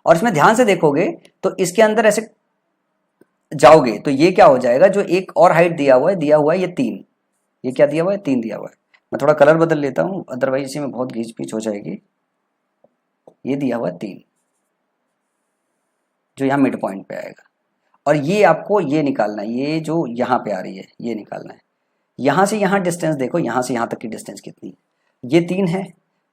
और इसमें ध्यान से देखोगे तो इसके अंदर ऐसे जाओगे तो ये क्या हो जाएगा, जो एक और हाइट दिया हुआ है ये 3, ये क्या दिया हुआ है, 3 दिया हुआ है। मैं थोड़ा कलर बदल लेता हूं, अदरवाइज इसी में बहुत घींच पीच हो जाएगी। ये दिया हुआ है 3, जो यहाँ मिड पॉइंट पे आएगा। और ये आपको ये निकालना है, ये जो यहाँ पे आ रही है ये निकालना है। यहाँ से यहाँ डिस्टेंस देखो, यहाँ से यहाँ तक की डिस्टेंस कितनी है, ये 3 है।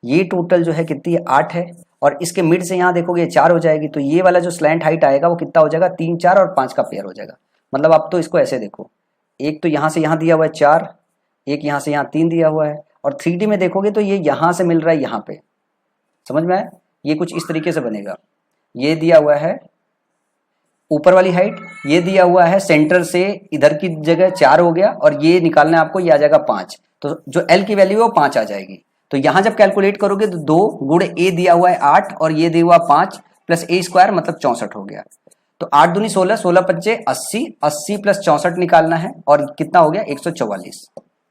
ये टोटल जो है कितनी है, 8 है। और इसके मिड से यहाँ देखोगे 4 हो जाएगी। तो ये वाला जो स्लैंट हाइट आएगा वो कितना हो जाएगा, 3 4 और 5 का पेयर हो जाएगा। मतलब आप तो इसको ऐसे देखो, एक तो यहाँ से यहाँ दिया हुआ है 4, एक यहाँ से यहाँ 3 दिया हुआ है, और 3D में देखोगे तो ये यहाँ से मिल रहा है यहाँ पे। समझ में आया, ये कुछ इस तरीके से बनेगा। ये दिया हुआ है ऊपर वाली हाइट, ये दिया हुआ है सेंटर से इधर की जगह 4 हो गया, और ये निकालना है आपको, ये आ जाएगा 5। तो जो L की वैल्यू है वो 5 आ जाएगी। तो यहां जब कैलकुलेट करोगे तो 2 गुण A दिया हुआ है 8 और ये दिया हुआ 5 प्लस A स्क्वायर मतलब 64 हो गया। तो 8 दूनी 16, 16 पंचे 80, 80 प्लस 64 निकालना है, और कितना हो गया 144।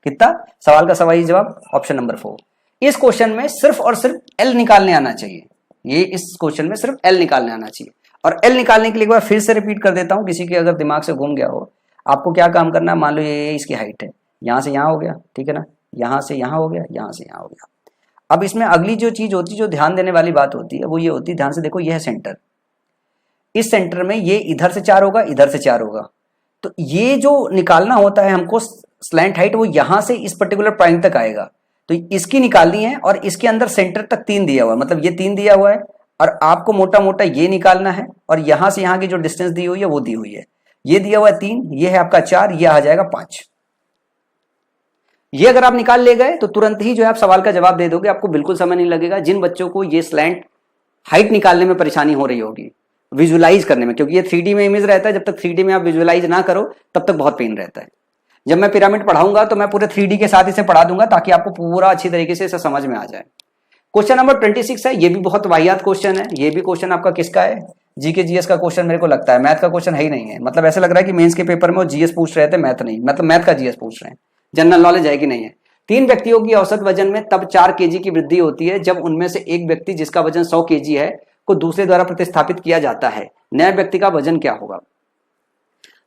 कितना, सवाल का सवाल जवाब ऑप्शन नंबर 4। इस क्वेश्चन में सिर्फ और सिर्फ L निकालने आना चाहिए। ये इस क्वेश्चन में सिर्फ L निकालने आना चाहिए। और L निकालने के लिए एक बार फिर से रिपीट कर देता हूं, किसी के अगर दिमाग से घूम गया हो। आपको क्या काम करना है, मान लो ये इसकी हाइट है, यहां से यहां हो गया, ठीक है ना, यहां से यहां हो गया, यहां से यहां हो गया। अब इसमें अगली जो चीज होती है, जो ध्यान देने वाली बात होती है, वो ये होती है, ध्यान से देखो, ये है सेंटर। इस सेंटर में ये इधर से 4 होगा, इधर से 4 होगा। तो ये जो निकालना होता है हमको स्लैंट हाइट, वो यहां से इस पर्टिकुलर पॉइंट तक आएगा। तो इसकी निकालनी है, और इसके अंदर सेंटर तक 3 दिया हुआ है, मतलब ये 3 दिया हुआ है, और आपको मोटा मोटा ये निकालना है, और यहां से यहां की जो डिस्टेंस दी हुई है वो दी हुई है। ये दिया हुआ है 3, ये है आपका 4, ये आ जाएगा 5। ये अगर आप निकाल ले गए तो तुरंत ही जो है आप सवाल का जवाब दे दोगे, आपको बिल्कुल समय नहीं लगेगा। जिन बच्चों को ये स्लैंट हाइट निकालने में परेशानी हो रही होगी, विजुअलाइज करने में, क्योंकि ये 3D में इमेज रहता है, जब तक 3D में आप विजुअलाइज ना करो तब तक बहुत पेन रहता है। जब मैं पिरामिड पढ़ाऊंगा तो मैं पूरे 3D के साथ इसे पढ़ा दूंगा ताकि आपको पूरा अच्छी तरीके से इसे समझ में आ जाए। क्वेश्चन नंबर 26 है, ये भी बहुत वाहियात क्वेश्चन है। ये भी क्वेश्चन आपका किसका है, जीके जीएस का क्वेश्चन मेरे को लगता है, मैथ का क्वेश्चन है ही नहीं है। मतलब ऐसा लग रहा है कि मेंस के पेपर में वो जीएस पूछ रहे थे, मैथ नहीं, मतलब मैथ का जीएस पूछ रहे हैं, जनरल नॉलेज है कि नहीं है। 3 व्यक्तियों की औसत वजन में तब 4 केजी की वृद्धि होती है जब उनमें से एक व्यक्ति जिसका वजन 100 केजी है को दूसरे द्वारा प्रतिस्थापित किया जाता है। नए व्यक्ति का वजन क्या होगा।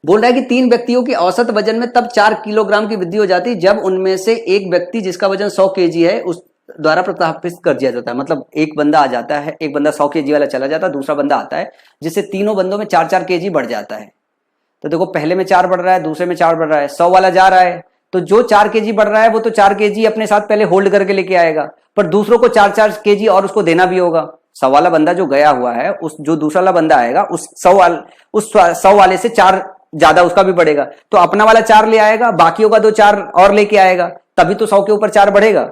बोल रहा है कि 3 व्यक्तियों की औसत वजन में तब 4 किलोग्राम की वृद्धि हो जाती है जब उनमें से एक व्यक्ति जिसका वजन 100 केजी है उस द्वारा प्रतिस्थापित कर दिया जाता है। मतलब एक बंदा आ जाता है, एक बंदा 100 केजी वाला चला जाता है, दूसरा बंदा आता है जिससे तीनों बंदों में 4-4 केजी बढ़ जाता है। तो देखो पहले में 4 बढ़ रहा है, दूसरे में 4 बढ़ रहा है, 100 वाला जा रहा है तो जो 4 केजी बढ़ रहा है वो तो 4 केजी अपने साथ पहले होल्ड करके लेके आएगा, पर दूसरों को 4-4 केजी और उसको देना भी होगा। 100 वाला बंदा जो गया हुआ है, उस जो दूसरा वाला बंदा आएगा उस 100 वाले से 4 ज्यादा उसका भी बढ़ेगा, तो अपना वाला 4 ले आएगा, बाकियों का 2-4 और लेके आएगा, तभी तो 100 के ऊपर 4 बढ़ेगा।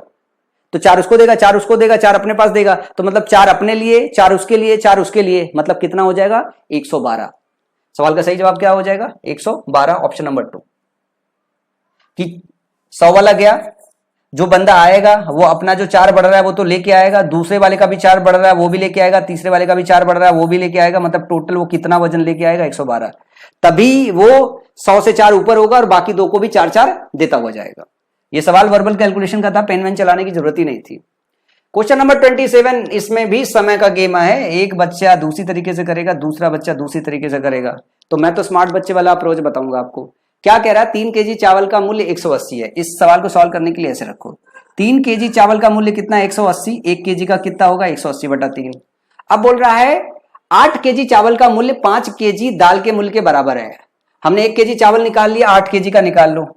तो 4 उसको देगा, 4 उसको देगा, 4 अपने पास देगा, तो मतलब 4 अपने लिए, 4 उसके लिए, 4 उसके लिए, मतलब कितना हो जाएगा 112। सवाल का सही जवाब क्या हो जाएगा 112, ऑप्शन नंबर 2। कि 100 वाला गया, जो बंदा आएगा वो अपना जो 4 बढ़ रहा है वो तो लेके आएगा, दूसरे वाले का भी 4 बढ़ रहा है वो भी लेके आएगा, तीसरे वाले का भी 4 बढ़ रहा है वो भी लेके आएगा, मतलब टोटल वो कितना वजन लेके आएगा 112। तभी वो 100 से 4 ऊपर होगा और बाकी 2 को भी 4-4 देता हुआ जाएगा। ये सवाल वर्बल कैलकुलेशन का था, पेन वेन चलाने की जरूरत ही नहीं थी। क्वेश्चन नंबर 27, इसमें भी समय का गेम है। एक बच्चा दूसरी तरीके से करेगा, दूसरा बच्चा दूसरी तरीके से करेगा। तो मैं तो स्मार्ट बच्चे वाला अप्रोच बताऊंगा आपको। क्या कह रहा है, 3 केजी चावल का मूल्य 180 है। इस सवाल को सॉल्व करने के लिए ऐसे रखो, 3 केजी चावल का मूल्य कितना है 180, 1 केजी का कितना होगा 180/3। अब बोल रहा है 8 केजी चावल का मूल्य 5 केजी दाल के मूल्य के बराबर है। हमने 1 केजी चावल निकाल लिया, 8 केजी का निकाल लो।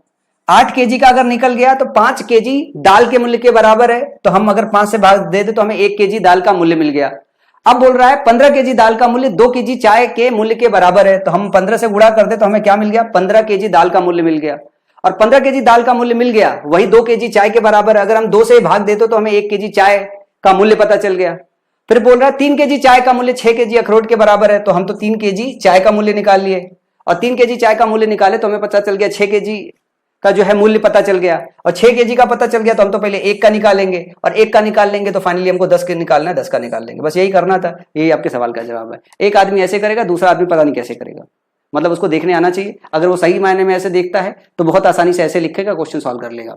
8 केजी का अगर निकल गया तो 5 केजी दाल के मूल्य के बराबर है, तो हम अगर 5 से भाग दे दे तो हमें 1 केजी दाल का मूल्य मिल गया। अब बोल रहा है 15 केजी दाल का मूल्य 2 केजी चाय के मूल्य के बराबर है, तो हम 15 से गुणा कर दे तो हमें क्या मिल गया 15 केजी दाल का मूल्य मिल गया। और 15 केजी दाल का मूल्य मिल गया, वही 2 केजी चाय के बराबर है। अगर हम 2 से भाग देते तो हमें 1 केजी चाय का मूल्य पता चल गया। फिर बोल रहा है 3 केजी चाय का मूल्य 6 केजी अखरोट के बराबर है, तो हम तो 3 केजी चाय का मूल्य निकाल लिए, और 3 केजी चाय का मूल्य निकाले तो हमें पता चल गया 6 केजी का जो है मूल्य पता चल गया। और 6 केजी का पता चल गया तो हम तो पहले 1 का निकाल लेंगे, और 1 का निकाल लेंगे तो फाइनली हमको 10 के निकालना है, 10 का निकाल लेंगे। बस यही करना था, यही आपके सवाल का जवाब है। एक आदमी ऐसे करेगा, दूसरा आदमी पता नहीं कैसे करेगा, मतलब उसको देखने आना चाहिए। अगर वो सही मायने में ऐसे देखता है तो बहुत आसानी से ऐसे लिखेगा, क्वेश्चन सॉल्व कर लेगा।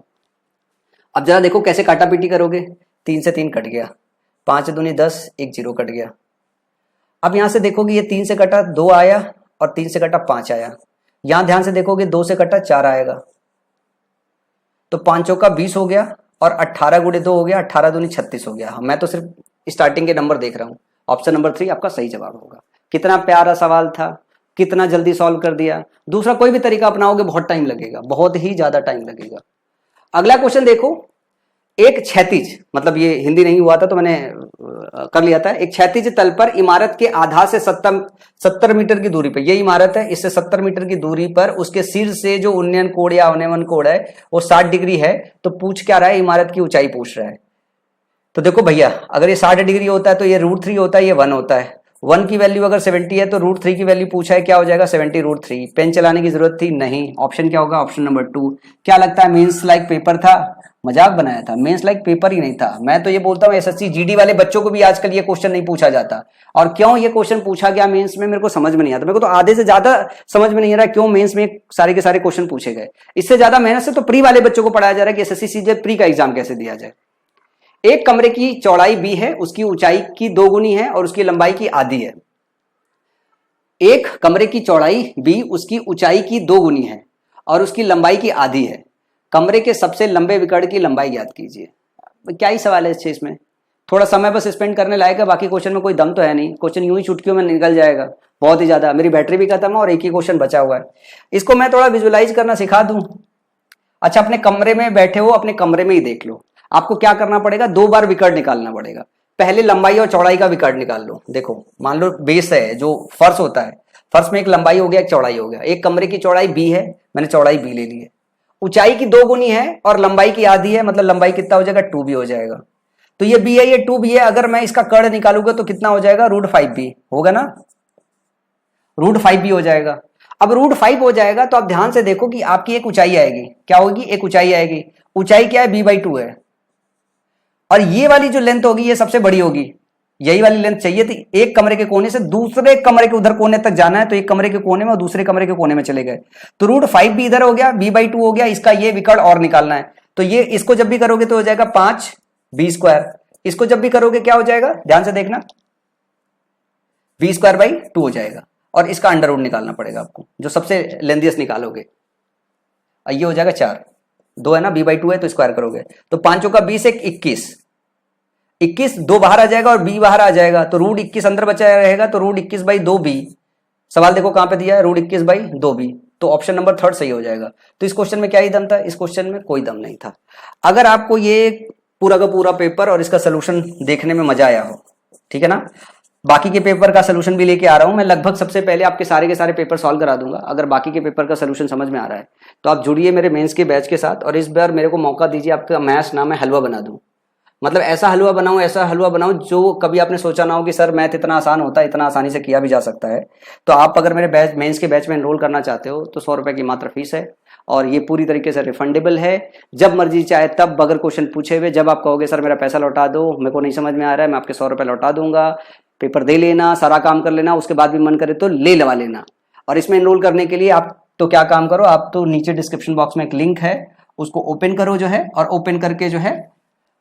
अब जरा देखो कैसे काटा पीटी करोगे। 3 से 3 कट गया, 5 दूनी 10, 1 0 कट गया। अब यहां से देखोगे ये 3 से कटा 2 आया, और 3 से कटा 5 आया। यहां ध्यान से देखोगे 2 से कटा 4 आएगा, तो 5 चौका 20 हो गया, और 18 गुणे 2 हो गया, 18 दूनी 36 हो गया। मैं तो सिर्फ स्टार्टिंग के नंबर देख रहा हूं। ऑप्शन नंबर 3 आपका सही जवाब होगा। कितना प्यारा सवाल था, कितना जल्दी सॉल्व कर दिया। दूसरा कोई भी तरीका अपनाओगे बहुत टाइम लगेगा, बहुत ही ज्यादा टाइम लगेगा। अगला क्वेश्चन देखो, एक क्षैतिज, मतलब ये हिंदी नहीं हुआ था तो मैंने कर लिया था। एक क्षैतिज तल पर इमारत के आधार से 70 मीटर की दूरी पर, ये इमारत है, इससे 70 मीटर की दूरी पर उसके सिर से जो उन्नयन कोण या अवनमन कोण है वो 60 डिग्री है। तो पूछ क्या रहा है, इमारत की ऊंचाई पूछ रहा है। तो देखो भैया, अगर ये 60 डिग्री होता है तो ये √3 होता है, ये 1 होता है। 1 की वैल्यू अगर 70 है तो √3 की वैल्यू पूछा है, क्या हो जाएगा 70√3। पेन चलाने की जरूरत थी नहीं, ऑप्शन क्या होगा, ऑप्शन नंबर 2। क्या लगता है मेंस लाइक पेपर था? मजाक बनाया था, मेंस लाइक पेपर ही नहीं था। मैं तो ये बोलता हूँ एसएससी जीडी वाले बच्चों को भी आजकल ये क्वेश्चन नहीं पूछा जाता। और क्यों ये क्वेश्चन पूछा गया मेंस में, मेरे को समझ में नहीं आता। मेरे को तो आधे से ज्यादा समझ में नहीं आ रहा क्यों मेंस में सारे के सारे क्वेश्चन पूछे गए। इससे ज्यादा मेहनत से तो प्री वाले बच्चों को पढ़ाया जा रहा है कि एसएससी सीजीएल प्री का एग्जाम कैसे दिया जाए। एक कमरे की चौड़ाई b है, उसकी ऊंचाई की 2 गुनी है और उसकी लंबाई की आधी है। एक कमरे की चौड़ाई b, उसकी ऊंचाई की 2 गुनी है और उसकी लंबाई की आधी है। कमरे के सबसे लंबे विकर्ण की लंबाई ज्ञात कीजिए। क्या ही सवाल है इस चीज में, थोड़ा समय बस स्पेंड करने लायक है। बाकी क्वेश्चन में कोई दम तो है नहीं, क्वेश्चन यूं ही चुटकियों में निकल जाएगा, बहुत ही ज्यादा। मेरी बैटरी भी खत्म है और एक ही क्वेश्चन बचा हुआ है। इसको मैं थोड़ा विजुअलाइज करना सिखा दूं। अच्छा, अपने कमरे में बैठे हो, अपने कमरे में ही देख लो। आपको क्या करना पड़ेगा, 2 बार विकर्ण निकालना पड़ेगा। पहले लंबाई और चौड़ाई का विकर्ण निकाल लो। देखो मान लो बेस है, जो फर्श होता है, फर्श में एक लंबाई हो गया, एक चौड़ाई हो गया। एक कमरे की चौड़ाई b है, मैंने चौड़ाई b ले ली है। ऊंचाई की 2 गुनी है और लंबाई की आधी है, मतलब लंबाई कितना हो जाएगा 2b हो जाएगा। तो ये b है, ये 2b है। अगर मैं इसका कर्ण निकालूंगा तो कितना हो जाएगा, √5b होगा ना, √5b हो जाएगा। अब √5 हो जाएगा तो आप ध्यान से देखो कि आपकी एक ऊंचाई आएगी। क्या होगी, एक ऊंचाई आएगी। ऊंचाई क्या है, b/2 है। और ये वाली जो लेंथ होगी ये सबसे बड़ी होगी, यही वाली लेंथ चाहिए थी। एक कमरे के कोने से दूसरे कमरे के उधर कोने तक जाना है, तो एक कमरे के कोने में और दूसरे कमरे के कोने में चले गए। तो √5b इधर हो गया, b/2 हो गया। इसका ये विकर्ण और निकालना है, तो ये इसको जब भी करोगे तो हो जाएगा 5b²। इसको जब भी करोगे क्या हो जाएगा, ध्यान से देखना, b²/2 हो जाएगा। और इसका अंडर रूट निकालना पड़ेगा आपको, जो सबसे लेंथीएस्ट निकालोगे। ये हो जाएगा 4, 2 है ना, b/2 है तो स्क्वायर करोगे तो 5 का 20, 21, 21 2 बाहर आ जाएगा और b बाहर आ जाएगा तो रूट 21 अंदर बचा रहेगा, तो रूट 21/2b। सवाल देखो कहां पे दिया है, रूट 21/2b, तो ऑप्शन नंबर 3 सही हो जाएगा। तो इस क्वेश्चन में क्या ही दम था, इस क्वेश्चन में कोई दम नहीं था। अगर आपको ये पूरा का पूरा पेपर और इसका सोल्यूशन देखने में मजा आया हो, ठीक है ना, बाकी के पेपर का सोल्यूशन भी लेके आ रहा हूं मैं, लगभग सबसे पहले आपके सारे के सारे पेपर सॉल्व करा दूंगा। अगर बाकी के पेपर का सोल्यूशन समझ में आ रहा है तो आप जुड़िए मेरे मेंस के बैच के साथ, और इस बार मेरे को मौका दीजिए, आपका मैथ्स ना मैं हलवा बना दूं। मतलब ऐसा हलवा बनाऊं, ऐसा हलवा बनाऊं जो कभी आपने सोचा ना हो कि सर मैथ इतना आसान होता है, इतना आसानी से किया भी जा सकता है। तो आप अगर मेरे बैच मेंस के बैच में एनरोल करना चाहते हो तो 100 रुपए की मात्र फीस है, और ये पूरी तरीके से रिफंडेबल है। जब मर्जी चाहे तब अगर क्वेश्चन पूछे हुए, जब आप कहोगे सर मेरा पैसा लौटा दो, मेरे को नहीं समझ में आ रहा है, मैं आपके 100 रुपए लौटा दूंगा, पेपर दे लेना, सारा काम कर लेना, उसके बाद भी मन करे तो ले लवा लेना। और इसमें एनरोल करने के लिए आप तो क्या काम करो, आप तो नीचे डिस्क्रिप्शन बॉक्स में एक लिंक है, उसको ओपन करो जो है, और ओपन करके जो है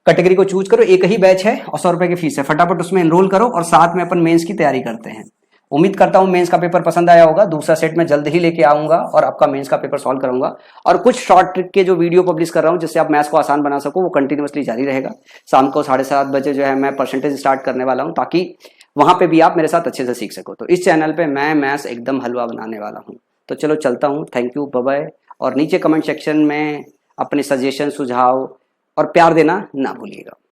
कैटेगरी को चूज करो। एक ही बैच है और 100 रुपए की फीस है, फटाफट उसमें एनरोल करो और साथ में अपन मेंस की तैयारी करते हैं। उम्मीद करता हूं मेंस का पेपर पसंद आया होगा। दूसरा सेट में जल्द ही लेके आऊंगा और आपका मेंस का पेपर सॉल्व करूंगा, और कुछ शॉर्ट ट्रिक के जो वीडियो पब्लिश कर रहा हूं जिससे आप मैथ्स को आसान बना सको, वो कंटिन्यूअसली जारी रहेगा। शाम को 7:30 बजे जो है मैं परसेंटेज स्टार्ट करने वाला हूं, ताकि वहां पे भी आप मेरे साथ अच्छे से सीख सको। तो इस चैनल पे मैं मैथ्स एकदम हलवा बनाने वाला हूं। तो चलो चलता हूं, थैंक यू, बाय बाय। और नीचे कमेंट सेक्शन में अपने सजेशन, सुझाव और प्यार देना ना भूलिएगा।